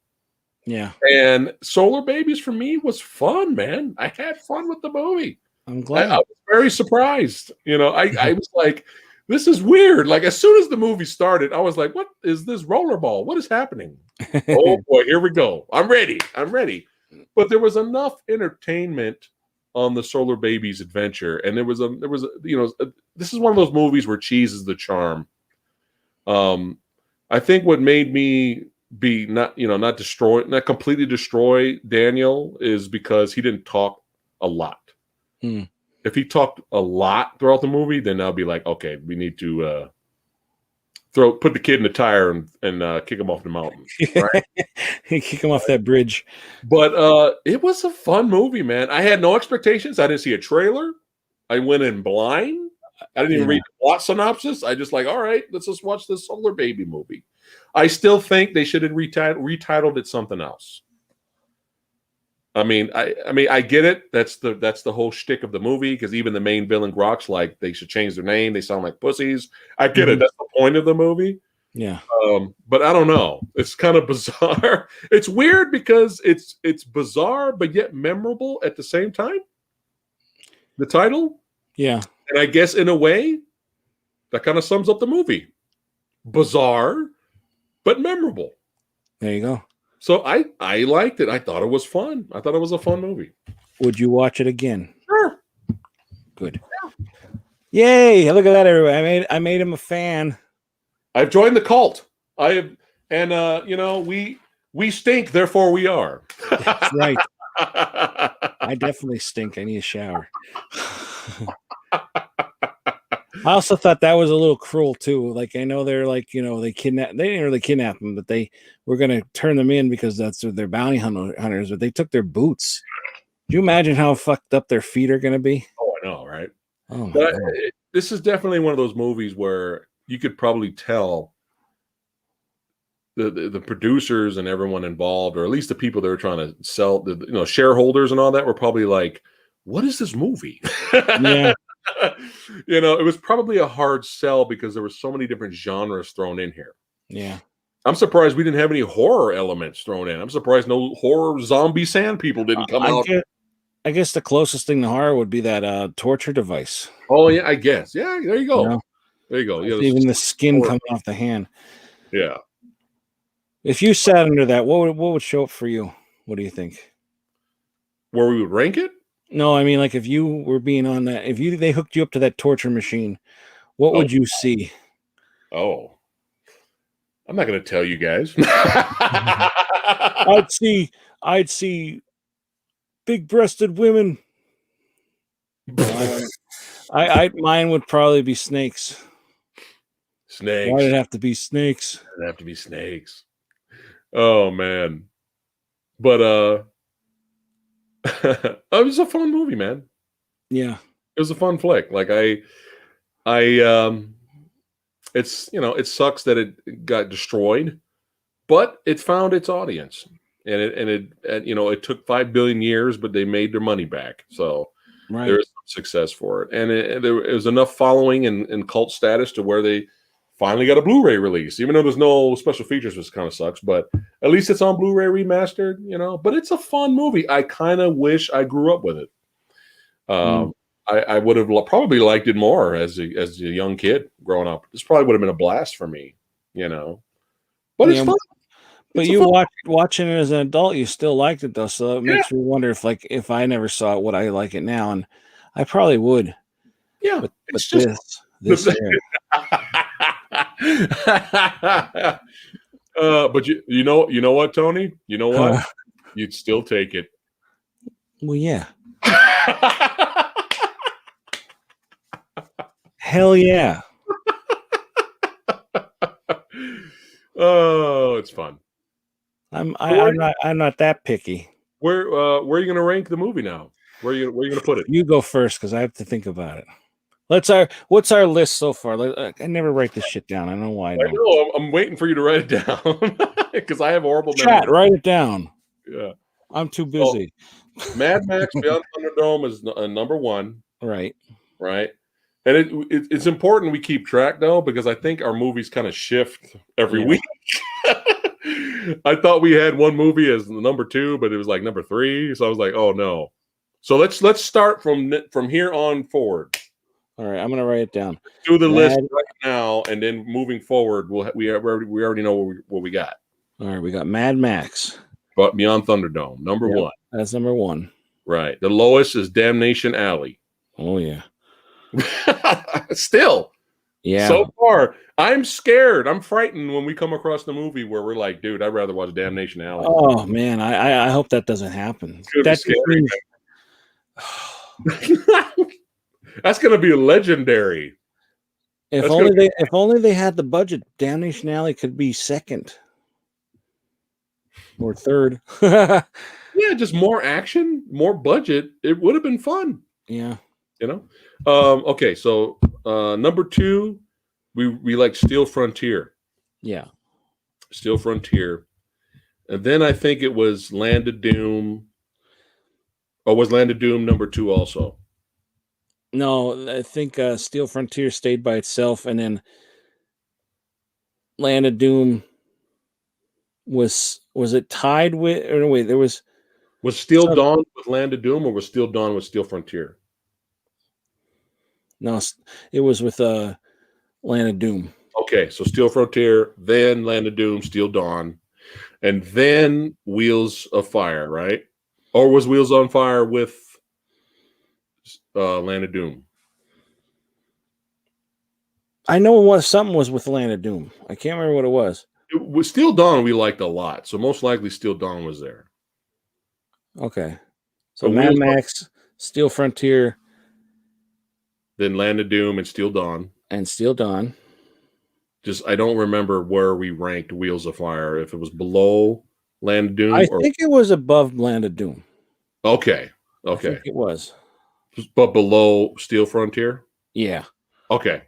Yeah. And Solarbabies for me was fun, man. I had fun with the movie. I'm glad. I was very surprised. I was like, this is weird. Like, as soon as the movie started, I was like, what is this rollerball? What is happening? Oh boy, here we go. I'm ready. But there was enough entertainment on the Solarbabies adventure. And there was this is one of those movies where cheese is the charm. I think what made me be not completely destroy Daniel is because he didn't talk a lot. If he talked a lot throughout the movie, then I'll be like, okay, we need to put the kid in the tire and kick him off the mountain. Right? Kick him off that bridge. But it was a fun movie, man. I had no expectations. I didn't see a trailer. I went in blind. I didn't even read the plot synopsis. I just like, all right, let's just watch this Solar Baby movie. I still think they should have retitled it something else. I mean, I get it. That's the whole shtick of the movie, because even the main villain Grok's like, they should change their name. They sound like pussies. I get it. That's the point of the movie. Yeah. But I don't know. It's kind of bizarre. It's weird because it's bizarre but yet memorable at the same time. The title. Yeah. And I guess in a way, that kind of sums up the movie. Bizarre, but memorable. There you go. So I liked it. I thought it was fun. I thought it was a fun movie. Would you watch it again? Sure. Good. Yay! Look at that, everybody. I made him a fan. I've joined the cult. We stink, therefore we are. That's right. I definitely stink. I need a shower. I also thought that was a little cruel too. Like, I know they're like, they didn't really kidnap them, but they were going to turn them in because that's their bounty hunters, but they took their boots. Do you imagine how fucked up their feet are going to be? Oh, I know, right? Oh, my but God. This is definitely one of those movies where you could probably tell the producers and everyone involved, or at least the people that were trying to sell, the shareholders and all that, were probably like, what is this movie? Yeah. It was probably a hard sell because there were so many different genres thrown in here. Yeah. I'm surprised we didn't have any horror elements thrown in. I'm surprised no horror zombie sand people didn't come out. I guess the closest thing to horror would be that torture device. Oh, yeah, I guess. Yeah, there you go. There you go. Yeah, even the skin coming off the hand. Yeah. If you sat under that, what would show up for you? What do you think? Where we would rank it? No, I mean, like, if you were being on that, they hooked you up to that torture machine, what would you see? Oh, I'm not going to tell you guys. I'd see big-breasted women. Mine would probably be snakes. Snakes. Why'd it have to be snakes? It'd have to be snakes. Oh man. But it was a fun movie, man. Yeah. It was a fun flick. Like it's it sucks that it got destroyed, but it found its audience. And it took 5 billion years, but they made their money back. So there is some success for it. And it was enough following and cult status to where they finally got a Blu-ray release, even though there's no special features, which kind of sucks. But at least it's on Blu-ray remastered, But it's a fun movie. I kind of wish I grew up with it. I would have probably liked it more as a young kid growing up. This probably would have been a blast for me, But it's fun. But you watching it as an adult, you still liked it though, so it makes me wonder if I never saw it, would I like it now? And I probably would. Yeah, but it's just this here. But you know what, Tony? You know what? You'd still take it. Well, yeah. Hell yeah. Oh, it's fun. I'm not that picky. Where are you going to rank the movie now? Where are you going to put it? You go first because I have to think about it. What's our list so far? I never write this shit down. I don't know why. I know. I'm waiting for you to write it down because I have horrible memory. Write it down. Yeah, I'm too busy. So, Mad Max Beyond Thunderdome is number 1. Right. And it's important we keep track though, because I think our movies kind of shift every week. I thought we had one movie as number 2, but it was like number 3. So I was like, oh no. So let's start from here on forward. All right, I'm gonna write it down. Do the list right now, and then moving forward, we already know what we got. All right, we got Mad Max, but Beyond Thunderdome, number 1. That's number 1. Right. The lowest is Damnation Alley. Oh yeah. Still. Yeah. So far, I'm scared. I'm frightened when we come across the movie where we're like, dude, I'd rather watch Damnation Alley. Oh man, I hope that doesn't happen. That's scary. That's going to be legendary. If only they had the budget, Damnation Alley could be 2nd or 3rd. Yeah, just more action, more budget. It would have been fun. Yeah. Okay, so number 2, we like Steel Frontier. Yeah. Steel Frontier. And then I think it was Land of Doom. Or was Land of Doom number 2 also? No, I think Steel Frontier stayed by itself, and then Land of Doom was it tied with? Or no, wait, there was Steel Dawn with Land of Doom, or was Steel Dawn with Steel Frontier? No, it was with Land of Doom. Okay, so Steel Frontier, then Land of Doom, Steel Dawn, and then Wheels of Fire, right? Or was Wheels on Fire with Land of Doom? I know something was with Land of Doom. I can't remember what it was. It was Steel Dawn we liked a lot, so most likely Steel Dawn was there. Okay. So Mad Max, Steel Frontier, then Land of Doom and Steel Dawn. And Steel Dawn. Just I don't remember where we ranked Wheels of Fire, if it was below Land of Doom. I think it was above Land of Doom. Okay. I think it was. But below Steel Frontier? Yeah. Okay.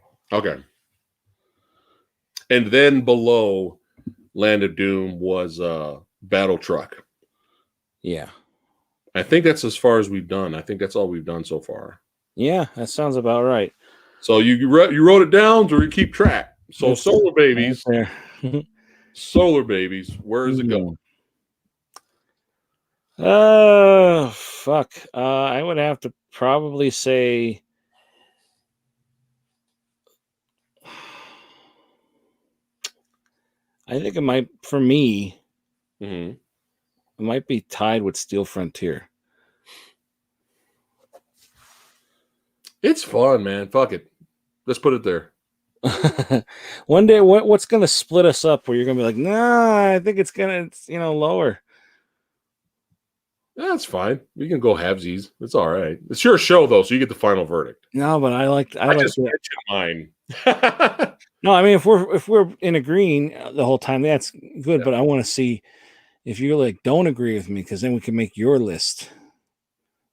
And then below Land of Doom was Battle Truck. Yeah. I think that's as far as we've done. I think that's all we've done so far. Yeah, that sounds about right. So you wrote it down to keep track. So Solarbabies. Right there. Solarbabies. Where is it going? Fuck. I would have to probably say I think it might, for me, it might be tied with Steel Frontier. It's fun, man. Fuck it. Let's put it there. One day, what's going to split us up where you're going to be like, nah, I think it's lower. That's fine. We can go halvesies. It's all right. It's your show, though, so you get the final verdict. No, but I like just mentioned mine. No, I mean, if we're in agreeing the whole time, that's good. Yeah. But I want to see if you like don't agree with me, because then we can make your list.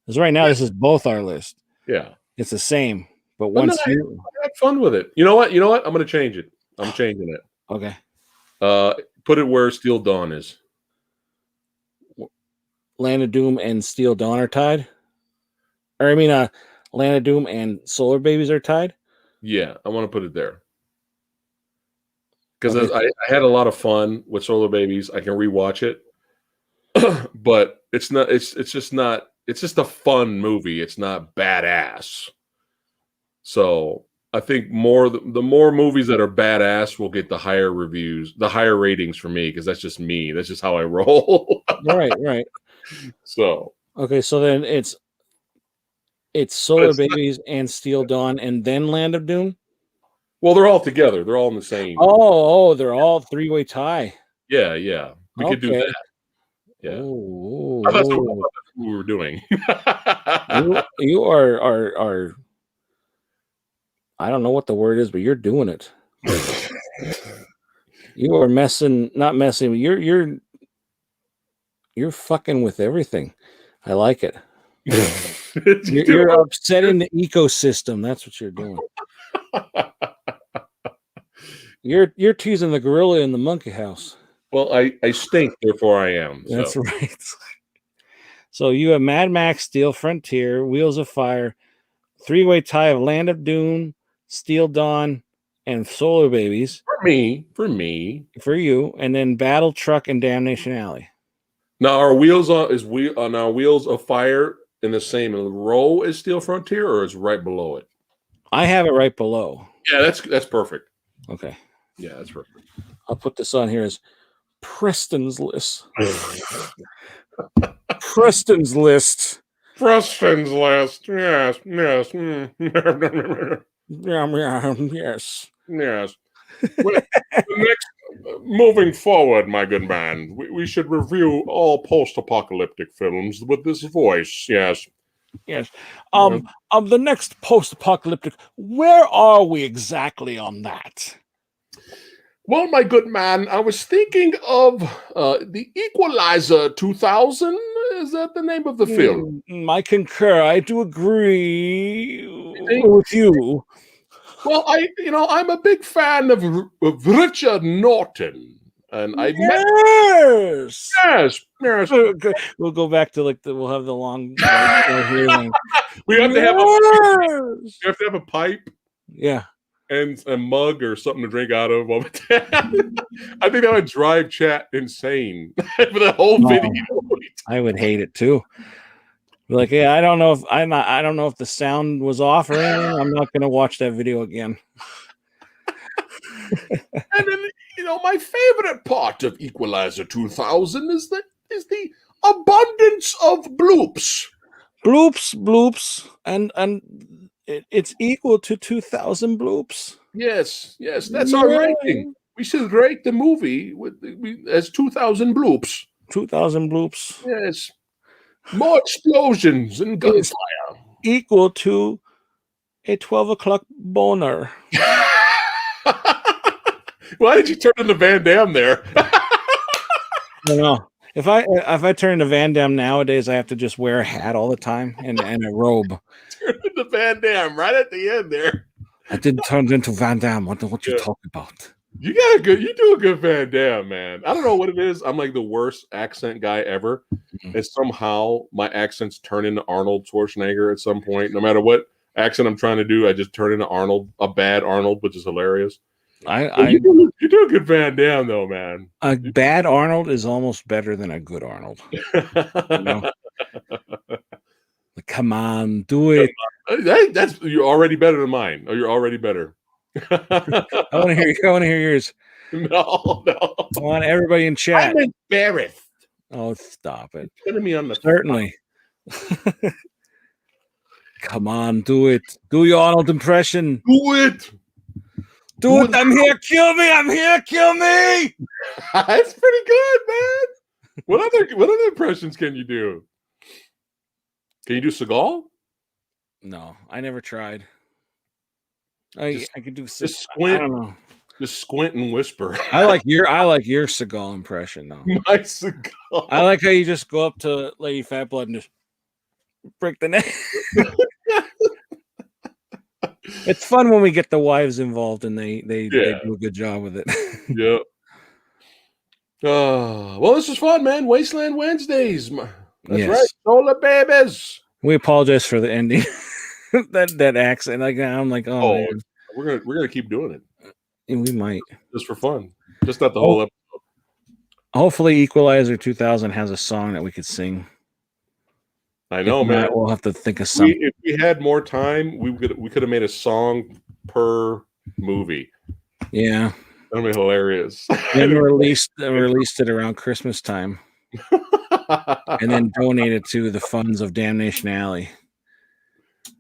Because right now this is both our list. Yeah, it's the same. But once I had fun with it. You know what? I'm going to change it. I'm changing it. Okay. Put it where Steel Dawn is. Land of Doom and Steel Dawn are tied. Or I mean, Land of Doom and Solarbabies are tied. Yeah, I want to put it there. because Okay. I had a lot of fun with Solarbabies. I can rewatch it, but it's not. It's just not. It's just a fun movie. It's not badass. So I think the more movies that are badass will get the higher reviews, the higher ratings for me, because that's just me. That's just how I roll. Right. So, Okay, so then it's but Solar it's not, Babies and Steel Dawn and then Land of Doom. well, they're all together. They're all in the same. Oh, they're all three-way tie. Yeah. We could do Okay. that. Yeah. Oh, I thought that's what we were doing. you are I don't know what the word is, but you're doing it. You are not messing. You're fucking with everything. I like it. You're upsetting the ecosystem. That's what you're doing. You're teasing the gorilla in the monkey house. Well, I stink, therefore I am. So. That's right. So you have Mad Max, Steel Frontier, Wheels of Fire, three-way tie of Land of Doom, Steel Dawn, and Solar Babies. For me. For you, and then Battle Truck and Damnation Alley. Now, are Wheels of Fire in the same row as Steel Frontier, or is right below it? I have it right below. Yeah, that's perfect. Okay. Yeah, that's perfect. I'll put this on here as Preston's list. Preston's list. Preston's list. Yes. Yes. Yes. Moving forward, my good man, we should review all post-apocalyptic films with this voice. Yes. The next post-apocalyptic. Where are we exactly on that? Well, my good man, I was thinking of the Equalizer 2000. Is that the name of the film? I concur. I do agree with you. Well, I'm a big fan of Richard Norton, and I met. Yes. We'll go back to we'll have the long. Hearing. We have to have you have to have a pipe. Yeah. And a mug or something to drink out of. I think that would drive chat insane for the whole video. I would hate it too. Like, yeah, I don't know if the sound was off or anything. I'm not going to watch that video again. And then, my favorite part of Equalizer 2000 is the abundance of bloops. Bloops, and it's equal to 2,000 bloops. Yes, that's our ranking. We should rate the movie as 2,000 bloops. 2,000 bloops. Yes. More explosions and gunfire. Equal to a 12 o'clock boner. Why did you turn into Van Damme there? I don't know. If I turn into Van Damme nowadays, I have to just wear a hat all the time and a robe. Turn into Van Damme right at the end there. I didn't turn into Van Damme. What you talking about? You do a good Van Damme, man. I don't know what it is. I'm like the worst accent guy ever. Mm-hmm. And somehow my accents turn into Arnold Schwarzenegger at some point. No matter what accent I'm trying to do, I just turn into Arnold, a bad Arnold, which is hilarious. You do a good Van Damme, though, man. A bad Arnold is almost better than a good Arnold. Come on, do it. Hey, you're already better than mine. Oh, you're already better. I want to hear yours. No. I want everybody in chat. I'm embarrassed. Oh, stop it. Putting me on the certainly. Come on, do it. Do your Arnold impression. Do it. Do it. I'm here. Kill me. I'm here. Kill me. That's pretty good, man. What other impressions can you do? Can you do Seagal? No, I never tried. I could do just squint. I don't know. Just squint and whisper. I like your Seagal impression though. My Seagal. I like how you just go up to Lady Fat Blood and just break the neck. It's fun when we get the wives involved and they do a good job with it. Yeah. Well, this is fun, man. Wasteland Wednesdays. That's right. Solarbabies. We apologize for the ending. that accent. Like I'm like, oh man. We're gonna keep doing it. We might. just for fun. Just not the whole episode. Hopefully, Equalizer 2000 has a song that we could sing. I know, If not, man. we'll have to think of something. If we had more time, we could have made a song per movie. Yeah. That'd be hilarious. And released it around Christmas time. And then donated to the funds of Damnation Alley.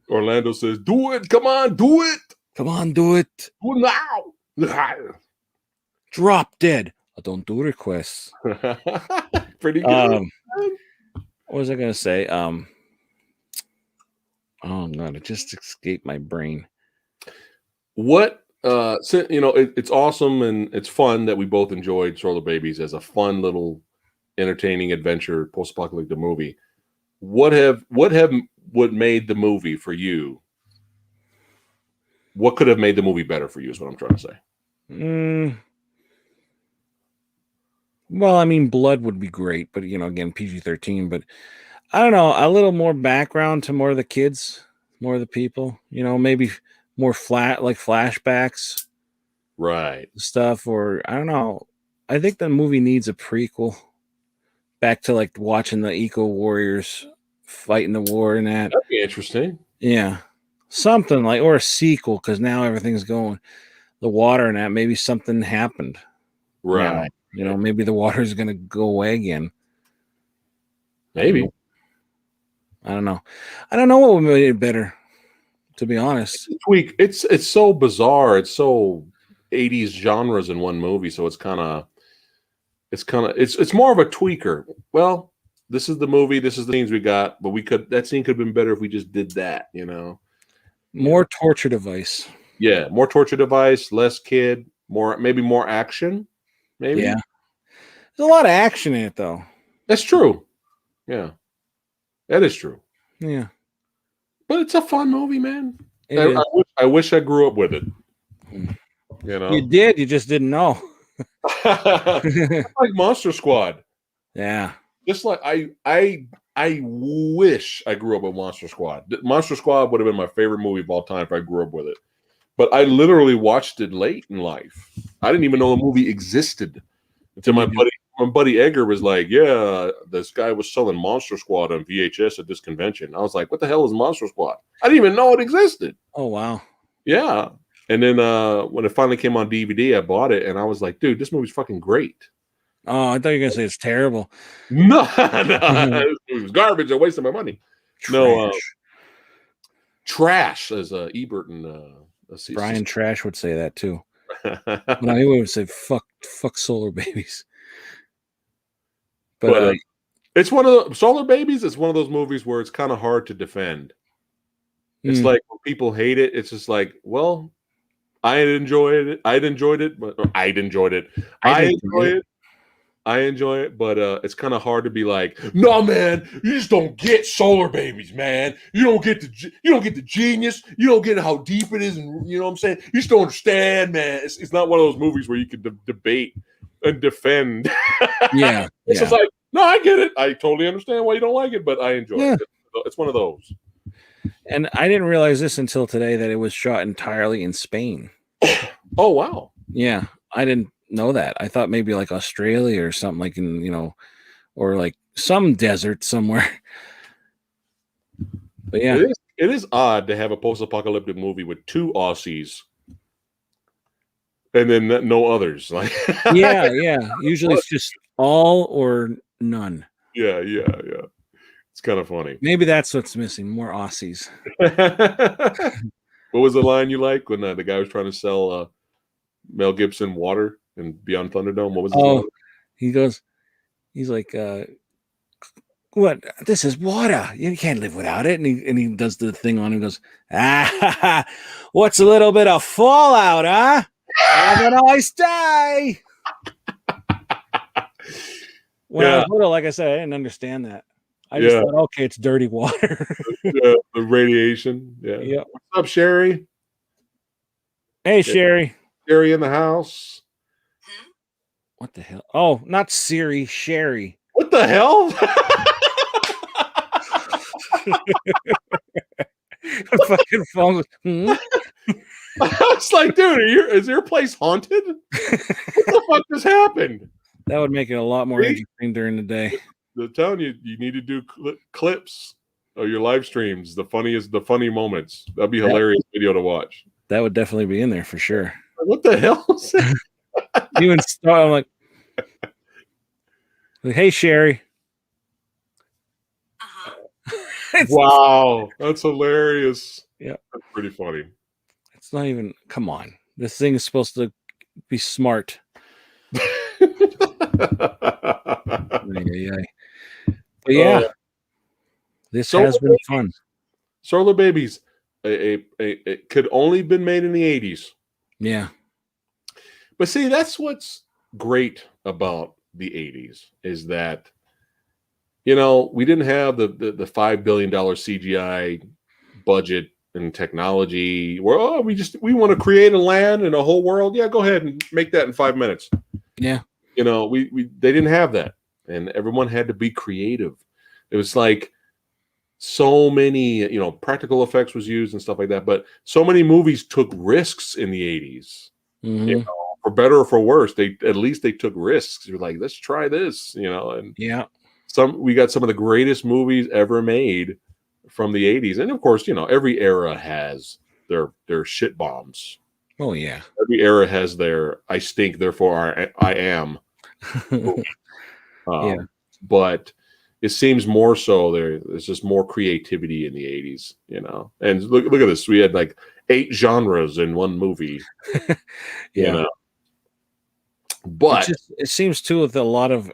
Orlando says, "Do it! Come on, do it! Come on, do it! Do it now!" Drop dead. I don't do requests. Pretty good. What was I gonna say? Oh god, it just escaped my brain. What it's awesome and it's fun that we both enjoyed Solarbabies as a fun little entertaining adventure post-apocalyptic movie. What made the movie for you? What could have made the movie better for you is what I'm trying to say. Well, I mean, blood would be great, but again, PG-13. But I don't know, a little more background to more of the kids, more of the people. Maybe more flashbacks, Right? Stuff, or I don't know. I think the movie needs a prequel, back to like watching the eco warriors fighting the war and that. That'd be interesting. Yeah, something like, or a sequel, because now everything's going the water and that. Maybe something happened. Right. Maybe the water's going to go away again. Maybe. I don't know. I don't know what would make it better, to be honest. It's so bizarre. It's so 80s genres in one movie. So it's more of a tweaker. Well, this is the movie. This is the scenes we got, but that scene could have been better if we just did that, More torture device. Yeah. More torture device, less kid, maybe more action. Maybe. Yeah. There's a lot of action in it, though. That's true. Yeah. That is true. Yeah. But it's a fun movie, man. I wish I grew up with it. You did. You just didn't know. Like Monster Squad. Yeah. Just like I wish I grew up with Monster Squad. Monster Squad would have been my favorite movie of all time if I grew up with it. But I literally watched it late in life. I didn't even know the movie existed until my buddy Edgar was like, "Yeah, this guy was selling Monster Squad on VHS at this convention." I was like, "What the hell is Monster Squad?" I didn't even know it existed. Oh wow. Yeah. And then when it finally came on DVD, I bought it, and I was like, "Dude, this movie's fucking great." Oh, I thought you were gonna say it's terrible. No, it was garbage. I wasted my money. Trash. No, trash, as Ebert and Brian Trash would say that too. No, he would say fuck Solarbabies. But it's one of the Solarbabies. It's one of those movies where it's kind of hard to defend. It's like when people hate it, it's just like, well, I enjoyed it, but it's kind of hard to be like, no, man, you just don't get Solarbabies, man. You don't get the genius. You don't get how deep it is, and you know what I'm saying. You just don't understand, man. It's not one of those movies where you can debate and defend. Yeah, it's just like, no, I get it. I totally understand why you don't like it, but I enjoy it. It's one of those. And I didn't realize this until today, that it was shot entirely in Spain. Oh wow. Yeah, I didn't know that. I thought maybe like Australia or something, like in or like some desert somewhere. But yeah, it is odd to have a post-apocalyptic movie with two Aussies and then no others. Like yeah. Usually it's just all or none. Yeah. It's kind of funny. Maybe that's what's missing. More Aussies. What was the line you like when the guy was trying to sell Mel Gibson water in Beyond Thunderdome? What was his line? He's like, what? This is water. You can't live without it. And he does the thing on him. Goes, what's a little bit of fallout, huh? Have a nice day. When I was little, like I said, I didn't understand that. I just thought, okay, it's dirty water. The radiation. Yeah. Yep. What's up, Sherry? Hey, Sherry. Sherry in the house. What the hell? Oh, not Siri, Sherry. What the hell? Fucking phone goes, It's like, dude, is your place haunted? What the fuck just happened? That would make it a lot more See? interesting during the day. I'm telling you, you need to do clips of your live streams. The funny moments. That'd be a hilarious video to watch. That would definitely be in there for sure. What the hell is that? You and Star, I'm like, hey, Sherry. Wow, that's hilarious. Yeah. That's pretty funny. It's not even, come on. This thing is supposed to be smart. But yeah, this has been fun. Solarbabies, it could only been made in the 80s. Yeah. But see, that's what's great about the 80s is that, you know, we didn't have the $5 billion CGI budget and technology. Well, we want to create a land and a whole world. Yeah, go ahead and make that in 5 minutes. Yeah. You know, they didn't have that. And everyone had to be creative. It was like so many, you know, practical effects was used and stuff like that. But so many movies took risks in the 80s. Mm-hmm. You know, for better or for worse, at least they took risks. You're like, let's try this, you know. And yeah, we got some of the greatest movies ever made from the 80s. And of course, you know, every era has their shit bombs. Oh yeah. Every era has their I stink, therefore I am. Yeah. But it seems more so there's just more creativity in the 80s, you know. And look at this. We had like 8 genres in one movie. Yeah. You know? But it seems too with a lot of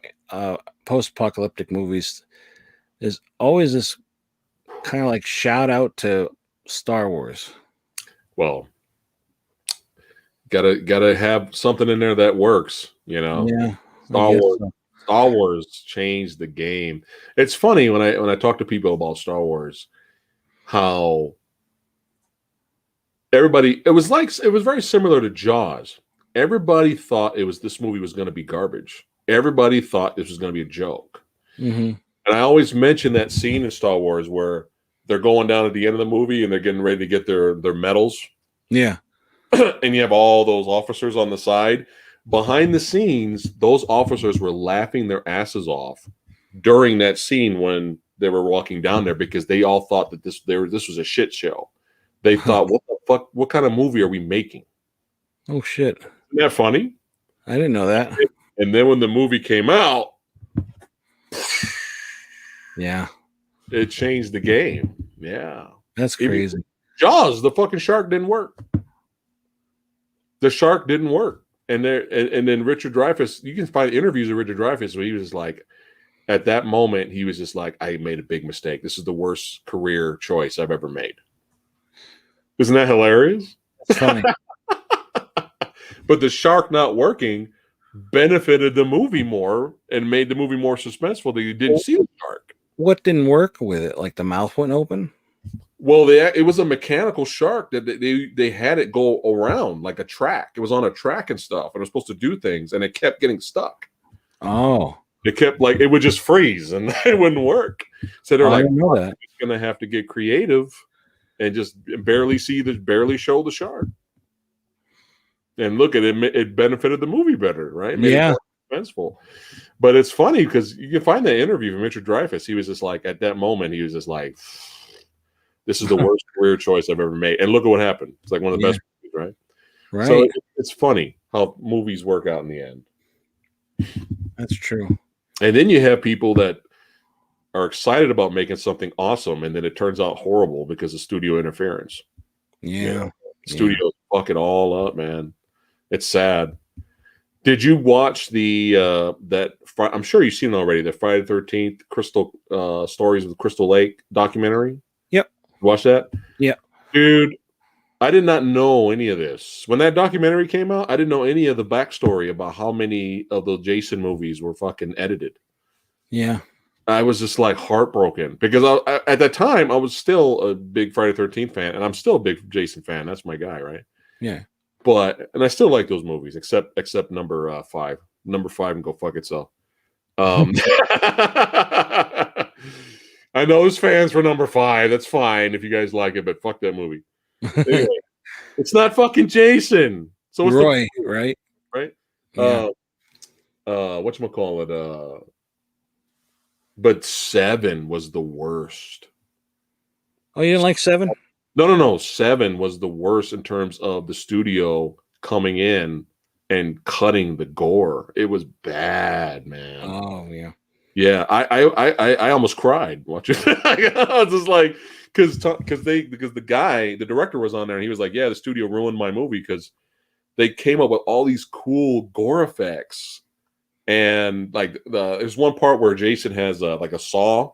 post-apocalyptic movies, there's always this kind of like shout out to Star Wars. Well, gotta have something in there that works, you know. Yeah. Star Wars changed the game. It's funny when I talk to people about Star Wars, how everybody it was very similar to Jaws. Everybody thought this movie was going to be garbage. Everybody thought this was going to be a joke. Mm-hmm. And I always mention that scene in Star Wars where they're going down at the end of the movie and they're getting ready to get their medals. Yeah. And you have all those officers on the side. Behind the scenes, those officers were laughing their asses off during that scene when they were walking down there because they all thought that this was a shit show. They thought, what the fuck? What kind of movie are we making? Oh shit! Isn't that funny? I didn't know that. And then when the movie came out, yeah, it changed the game. Yeah, that's crazy. Jaws, the fucking shark didn't work. The shark didn't work. And then Richard Dreyfuss, you can find interviews of Richard Dreyfuss where he was just like, at that moment, he was just like, I made a big mistake. This is the worst career choice I've ever made. Isn't that hilarious? It's funny. But the shark not working benefited the movie more and made the movie more suspenseful that you didn't see the shark. What didn't work with it? Like the mouth wouldn't open? Well, it was a mechanical shark that they had it go around like a track. It was on a track and stuff, and it was supposed to do things, and it kept getting stuck. Oh. It kept like it would just freeze and it wouldn't work. So they're like, know that. It's gonna have to get creative and just barely show the shark. And look at it, it benefited the movie better, right? It made it more suspenseful. But it's funny because you can find that interview from Richard Dreyfuss. He was just like, at that moment, he was just like, this is the worst career choice I've ever made. And look at what happened. It's like one of the best movies, right? Right. So it's funny how movies work out in the end. That's true. And then you have people that are excited about making something awesome, and then it turns out horrible because of studio interference. Yeah. You know, studios fuck it all up, man. It's sad. Did you watch I'm sure you've seen it already, the Friday the 13th Crystal Stories of Crystal Lake documentary? Yep. Watch that? Yeah. Dude, I did not know any of this. When that documentary came out, I didn't know any of the backstory about how many of the Jason movies were fucking edited. Yeah. I was just like heartbroken because at that time I was still a big Friday the 13th fan, and I'm still a big Jason fan. That's my guy, right? Yeah. And I still like those movies, except number 5. Number 5 and go fuck itself. I know there's fans for number 5. That's fine if you guys like it, but fuck that movie. Anyway, It's not fucking Jason. So what's Roy, right? right? Yeah. Whatchamacallit? But 7 was the worst. Oh, you didn't like 7? No. 7 was the worst in terms of the studio coming in and cutting the gore. It was bad, man. Oh, yeah. Yeah, I almost cried watching. I was just like, because the director was on there and he was like, yeah, the studio ruined my movie because they came up with all these cool gore effects. And like there's one part where Jason has like a saw.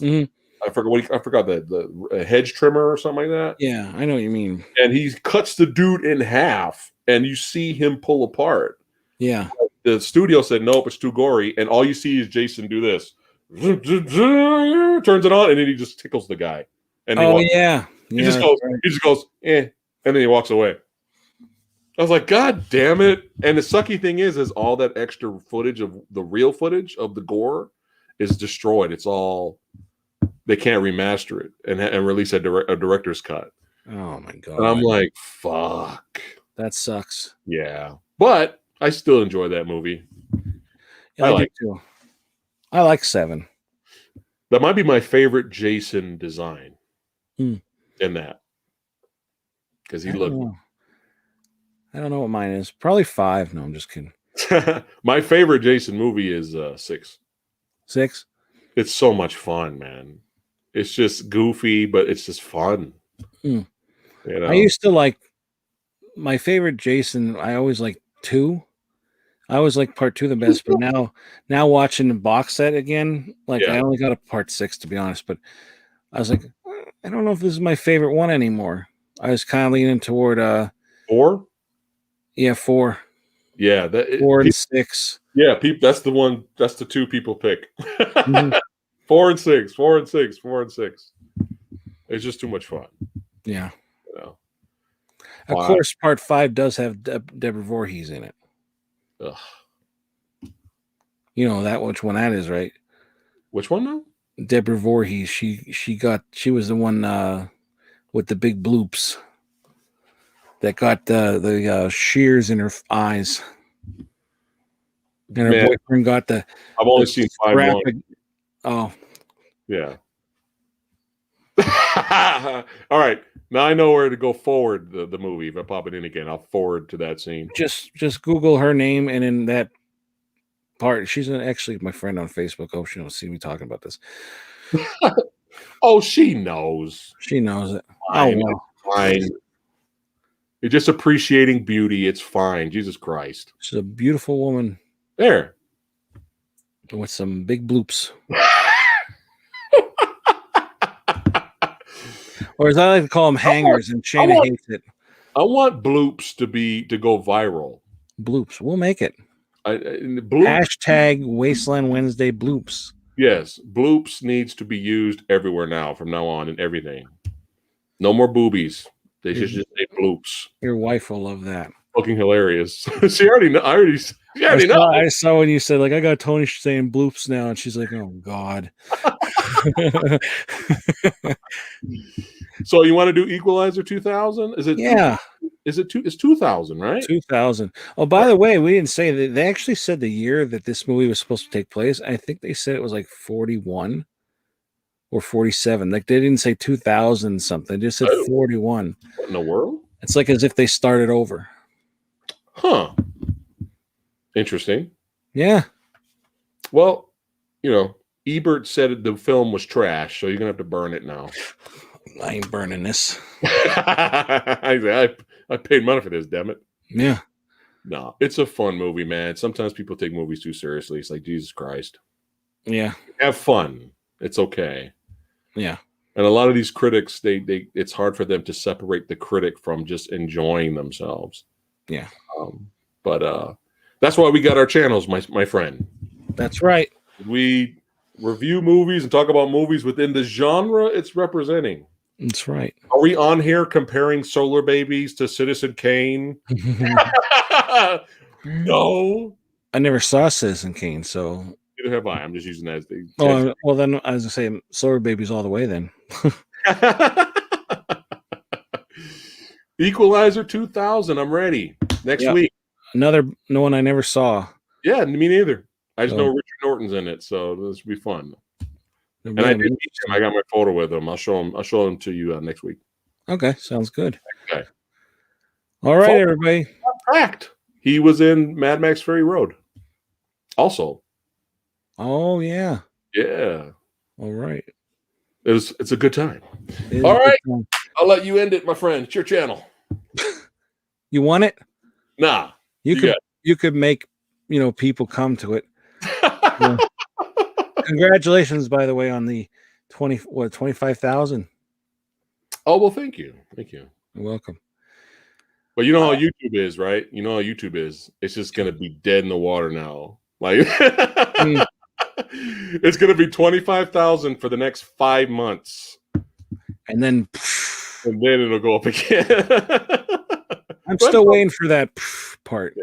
Mm-hmm. I forgot the hedge trimmer or something like that. Yeah, I know what you mean. And he cuts the dude in half, and you see him pull apart. Yeah. The studio said nope, it's too gory, and all you see is Jason do this, turns it on, and then he just tickles the guy. And he just goes, and then he walks away. I was like, God damn it. And the sucky thing is all that extra footage of the real footage of the gore is destroyed. It's all, they can't remaster it and release a director's cut. Oh my God. And I'm like, fuck. That sucks. Yeah. But I still enjoy that movie. Yeah, I do too. I like 7. That might be my favorite Jason design in that. Because he looked. I don't know what mine is. Probably 5. No, I'm just kidding. My favorite Jason movie is 6. 6? It's so much fun, man. It's just goofy, but it's just fun. You know? I used to like my favorite Jason. I always like 2. I always like part 2 the best, but now watching the box set again, like I only got a part 6 to be honest. But I was like, I don't know if this is my favorite one anymore. I was kind of leaning toward 4. Yeah, 4. Yeah, 4 and 6. Yeah, that's the one. That's the 2 people pick. 4 and 6. 4 and 6. 4 and 6. It's just too much fun. Yeah. You know? Of course, part 5 does have Deborah Voorhees in it. Ugh. You know that which one that is, right? Which one now? Deborah Voorhees. She was the one with the big bloops that got the shears in her eyes. And her boyfriend got the. I've only seen 5 more. Oh. Yeah. All right. Now I know where to go forward the movie. If I pop it in again, I'll forward to that scene. Just Google her name, and in that part, she's actually my friend on Facebook. Hope she don't see me talking about this. Oh, she knows. She knows it. Fine. Oh, well. Fine. You're just appreciating beauty. It's fine. Jesus Christ. She's a beautiful woman. There. With some big bloops. Or as I like to call them, hangers, and Shayna hates it. I want bloops to go viral. Bloops. We'll make it. Bloops. Hashtag Wasteland Wednesday bloops. Yes. Bloops needs to be used everywhere now, from now on, in everything. No more boobies. They should just say bloops. Your wife will love that. Fucking hilarious. She already know. I saw when you said, like, I got Tony saying bloops now, and she's like, oh, God. So you want to do Equalizer 2000? Is it? Yeah. Is it It's 2000, right? 2000. Oh, by the way, we didn't say that. They actually said the year that this movie was supposed to take place. I think they said it was like 41 or 47. Like they didn't say 2000 something. They just said 41. What in the world? It's like as if they started over. Huh. Interesting. Yeah. Well, Ebert said the film was trash, so you're gonna have to burn it now. I ain't burning this. I paid money for this, damn it. Yeah. No, it's a fun movie, man. Sometimes people take movies too seriously. It's like, Jesus Christ. Yeah. Have fun. It's okay. Yeah. And a lot of these critics, it's hard for them to separate the critic from just enjoying themselves. Yeah. But that's why we got our channels, my friend. That's right. We review movies and talk about movies within the genre it's representing. That's right. Are we on here comparing Solarbabies to Citizen Kane? No. I never saw Citizen Kane, so. Neither have I. I'm just using that as the. Oh, well, then, as I say, Solarbabies all the way then. Equalizer 2000. I'm ready. Next Yep. week. Another one I never saw. Yeah, me neither. I just Oh. know Richard Norton's in it, so this will be fun. It'll And be I did meet amazing. him. I got my photo with him. I'll show him to you next week. Okay, sounds good. Okay. All right, Folks, everybody. Fact. He was in Mad Max Fury Road. Also. Oh yeah. Yeah. All right. It's a good time. It is All a good right. time. I'll let you end it, my friend. It's your channel. You want it? Nah. You could make people come to it. Yeah. Congratulations, by the way, on the 25,000. Oh, well, thank you. Thank you. You're welcome. But you know how YouTube is, right? You know how YouTube is. It's just going to be dead in the water now. Like, it's going to be 25,000 for the next 5 months. And then It'll go up again. I'm still waiting for that part.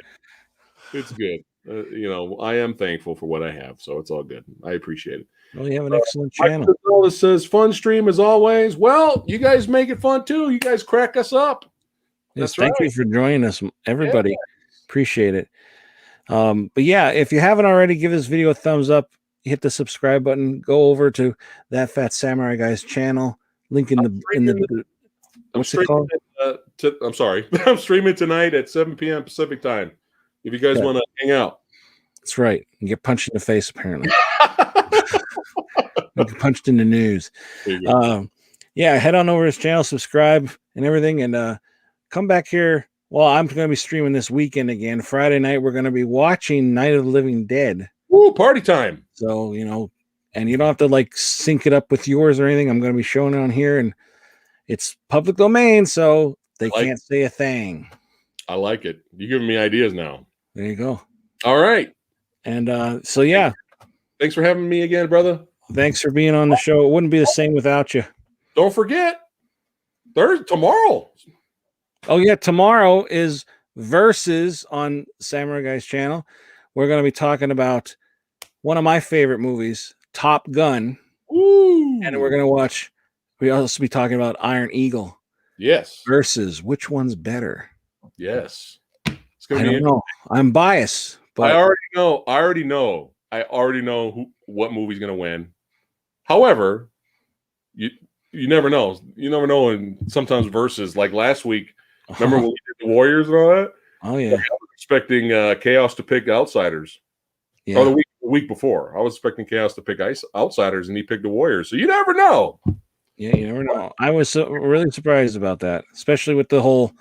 It's good. I am thankful for what I have, so it's all good. I appreciate it. Well, you have an excellent channel. It says fun stream as always. Well, you guys make it fun too. You guys crack us up. Yes, thank you for joining us, everybody. Yeah. Appreciate it. But yeah, if you haven't already, give this video a thumbs up. Hit the subscribe button. Go over to That Fat Samurai Guy's channel. Link in the what's it called? I'm sorry. I'm streaming tonight at 7 p.m. Pacific time. If you guys want to hang out. That's right. You get punched in the face, apparently. You get punched in the news. Yeah, head on over to his channel, subscribe and everything, and come back here. Well, I'm going to be streaming this weekend again. Friday night, we're going to be watching Night of the Living Dead. Woo, party time. So, and you don't have to sync it up with yours or anything. I'm going to be showing it on here, and it's public domain, so they can't say a thing. I like it. You're giving me ideas now. There you go. All right. And so, yeah. Thanks for having me again, brother. Thanks for being on the show. It wouldn't be the same without you. Don't forget, tomorrow. Oh, yeah. Tomorrow is Versus on Samurai Guy's channel. We're going to be talking about one of my favorite movies, Top Gun. Ooh. And we're going to we'll also be talking about Iron Eagle. Yes. Versus which one's better? Yes. It's gonna I don't know. I'm biased, but I already know what movie's gonna win. However, you never know. You never know. And sometimes Versus, like last week, remember when we did the Warriors and all that? Oh yeah. I was expecting Chaos to pick Outsiders. Yeah. Or the week before, I was expecting Chaos to pick Outsiders, and he picked the Warriors. So you never know. Yeah, you never know. I was really surprised about that, especially with the whole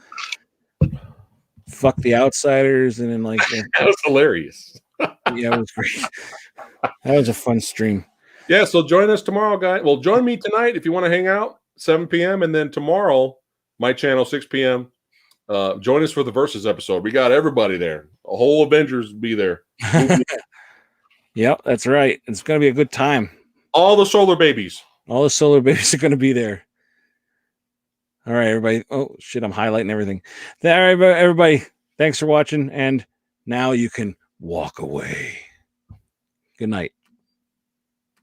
fuck the Outsiders, and then that was hilarious. Yeah, it was great. That was a fun stream. Yeah, so join us tomorrow, guys. Well, join me tonight if you want to hang out, 7 p.m. And then tomorrow, my channel, 6 p.m. Join us for the Versus episode. We got everybody there. A whole Avengers will be there. Yep, that's right. It's going to be a good time. All the Solarbabies. All the Solarbabies are going to be there. All right, everybody. Oh, shit, I'm highlighting everything. All right, everybody, thanks for watching. And now you can walk away. Good night.